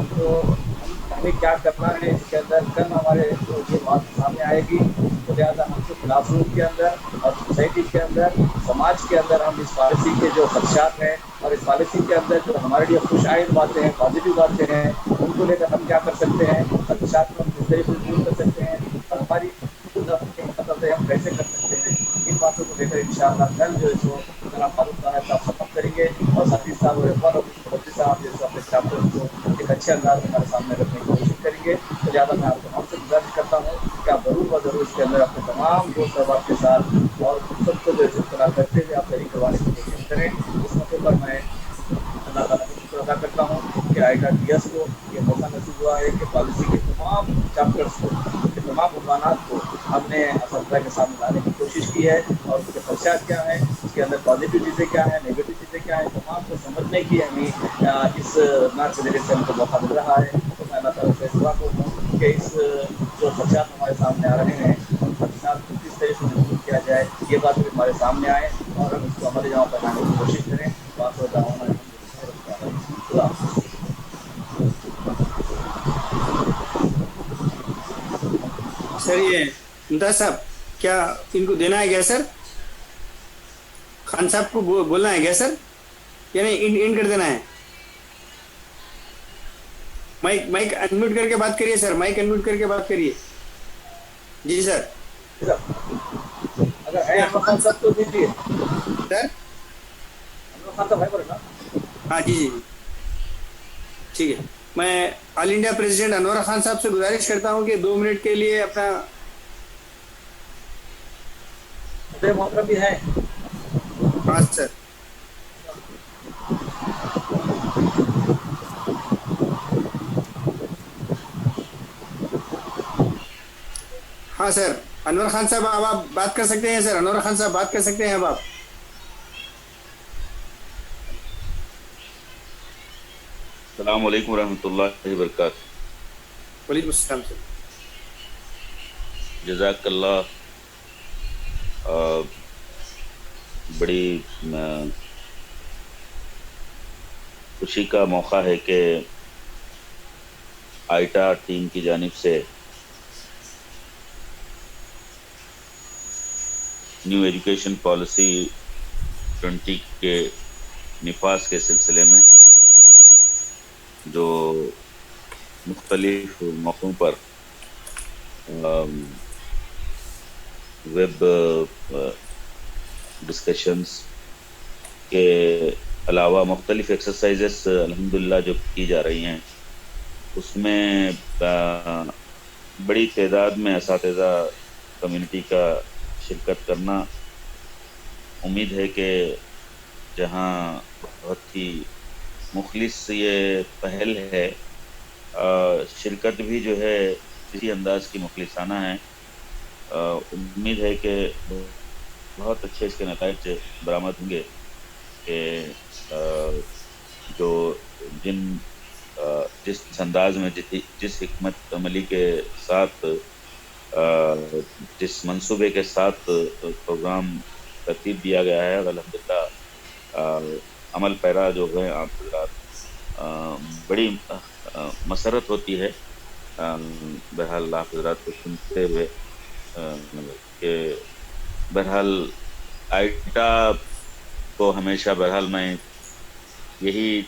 ہمیں کیا کرنا ہے، اس کے اندر کل ہمارے جو یہ بات سامنے آئے گی، تو لہٰذا ہم کو کلاس روم کے اندر اور سوسائٹی کے اندر، سماج کے اندر ہم اس پالیسی کے جو خدشات ہیں اور اس پالیسی کے اندر جو ہمارے لیے خوش آئند باتیں ہیں، پازیٹیو باتیں ہیں، ان کو لے کر ہم کیا کر سکتے ہیں، خدشات کو ہم کس طریقے سے دور کر سکتے ہیں اور ہماری مطلب ہم کیسے کر سکتے ہیں، ان باتوں کو لے کر انشاءاللہ کل جو ہے سو جناب فاروق طاہر صاحب سبق کریں گے، اور ساتھی صاحب اور اقبال صاحب جیسے اپنے چیپٹر کو ایک اچھے انداز میں ہمارے سامنے رکھنے کی کوشش کریں گے۔ تو لہٰذا میں آپ تمام سے گزارش کرتا ہوں کہ آپ ضرور و ضرور اس کے اندر اپنے تمام دوست احباب کے ساتھ اور سب کو جو اطلاع کرتے ہوئے آپ شریک کروانے کی کوشش کریں۔ اس موقع پر میں اللہ تعالیٰ کا شکر ادا کرتا ہوں کہ آئٹا ٹی ایس کو یہ موقع نصیب ہوا ہے کہ پالیسی کے تمام چیپٹرس کو، تمام تمام عنوانات کو ہم نے اساتذہ کے سامنے لانے کی کوشش کی ہے، اور اس کے خدشات کیا ہیں، اس کے اندر پازیٹیو چیزیں کیا ہیں، نیگیٹو چیزیں کیا ہیں، تمام کو سمجھنے کی ہمیں اس نعت کے ذریعے سے ہم کو موقع مل رہا ہے۔ تو میں اللہ تعالیٰ سے دعا کرتا ہوں کہ اس جو خدشات ہمارے سامنے آ رہے ہیں ان خدشات کو کس طرح سے دور کیا جائے، یہ بات بھی ہمارے سامنے آئے اور ہم اس کو عملی جامہ پہنانے کی کوشش کریں۔ بات ہو جاؤں خدا حافظ۔ سر یہ ممتاز صاحب کیا ان کو دینا ہے کیا سر؟ خان صاحب کو بولنا ہے کیا سر؟ یا نہیں ان کر دینا ہے؟ مائک انمیوٹ کر کے بات کریے سر، مائک انمیوٹ کر کے بات کریے۔ جی سر اگر ہے انور خان صاحب تو دیجیے سر۔ انور خان صاحب ہے بولے نا؟ ہاں جی جی ٹھیک ہے۔ میں آل انڈیا پریزیڈنٹ انور خان صاحب سے گزارش کرتا ہوں کہ 2 منٹ کے لیے اپنا محترم بھی ہے۔ ہاں سر۔ ہاں سر انور خان صاحب اب آپ بات کر سکتے ہیں سر، انور خان صاحب بات کر سکتے ہیں اب آپ۔ السلام علیکم ورحمۃ اللہ وبرکاتہ۔ وعلیکم السلام سر۔ جزاک اللہ۔ بڑی خوشی کا موقع ہے کہ آئٹا ٹیم کی جانب سے نیو ایجوکیشن پالیسی 20 کے نفاذ کے سلسلے میں جو مختلف موقعوں پر ویب ڈسکشنز کے علاوہ مختلف ایکسرسائزز الحمدللہ جو کی جا رہی ہیں، اس میں بڑی تعداد میں اساتذہ کمیونٹی کا شرکت کرنا، امید ہے کہ جہاں بہت ہی مخلص یہ پہل ہے، شرکت بھی جو ہے اسی انداز کی مخلصانہ ہے۔ امید ہے کہ بہت اچھے اس کے نتائج برآمد ہوں گے کہ جو جس انداز میں جس حکمت عملی کے ساتھ جس منصوبے کے ساتھ پروگرام ترتیب دیا گیا ہے، الحمدللہ عمل پیرا جو ہیں آپ حضرات، بڑی مسرت ہوتی ہے بہرحال آپ حضرات کو سنتے ہوئے کہ بہرحال آئٹا کو ہمیشہ بہرحال میں یہی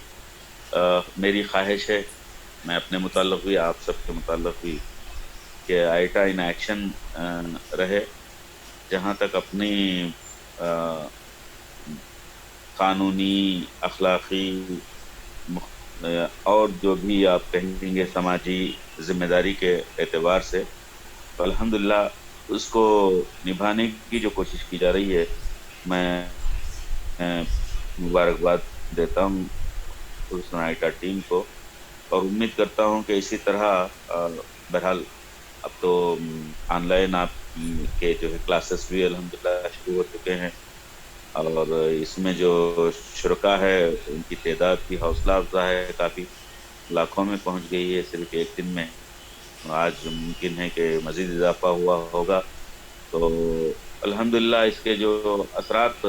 میری خواہش ہے، میں اپنے متعلق بھی آپ سب کے متعلق بھی، کہ آئٹا ان ایکشن رہے، جہاں تک اپنی قانونی، اخلاقی اور جو بھی آپ کہیں گے سماجی ذمہ داری کے اعتبار سے، تو الحمدللہ اس کو نبھانے کی جو کوشش کی جا رہی ہے، میں مبارکباد دیتا ہوں اس آئٹا ٹیم کو، اور امید کرتا ہوں کہ اسی طرح بہرحال اب تو آن لائن آپ کے جو ہے کلاسز بھی الحمدللہ شروع ہو چکے ہیں، اور اس میں جو شرکا ہے ان کی تعداد بھی حوصلہ افزا ہے، کافی لاکھوں میں پہنچ گئی ہے صرف ایک دن میں۔ آج ممکن ہے کہ مزید اضافہ ہوا ہوگا، تو الحمدللہ اس کے جو اثرات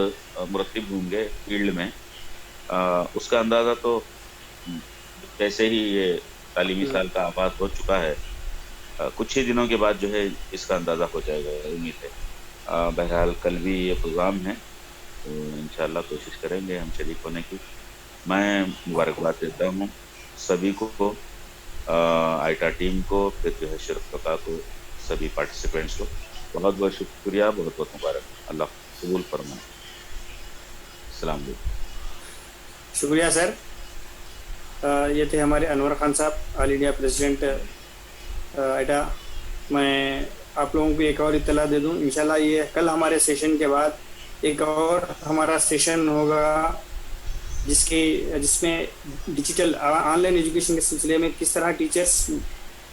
مرتب ہوں گے فیلڈ میں، اس کا اندازہ تو جیسے ہی یہ تعلیمی سال کا آغاز ہو چکا ہے، کچھ ہی دنوں کے بعد جو ہے اس کا اندازہ ہو جائے گا، امید ہے۔ بہرحال کل بھی یہ پروگرام ہے، تو انشاءاللہ کوشش کریں گے ہم شریک ہونے کی۔ میں مبارکباد دیتا ہوں سبھی کو، آئٹا ٹیم کو، پھر جو ہے شرکا کو، سبھی پارٹیسپینٹس کو بہت بہت شکریہ، بہت بہت مبارک، اللہ قبول فرمائے۔ السلام علیکم۔ شکریہ سر۔ یہ تھے ہمارے انور خان صاحب، آل انڈیا پریزیڈنٹ آئٹا۔ میں آپ لوگوں کو ایک اور اطلاع دے دوں، انشاءاللہ یہ کل ہمارے سیشن کے بعد ایک اور ہمارا سیشن ہوگا جس میں ڈیجیٹل آن لائن ایجوکیشن کے سلسلے میں کس طرح ٹیچرس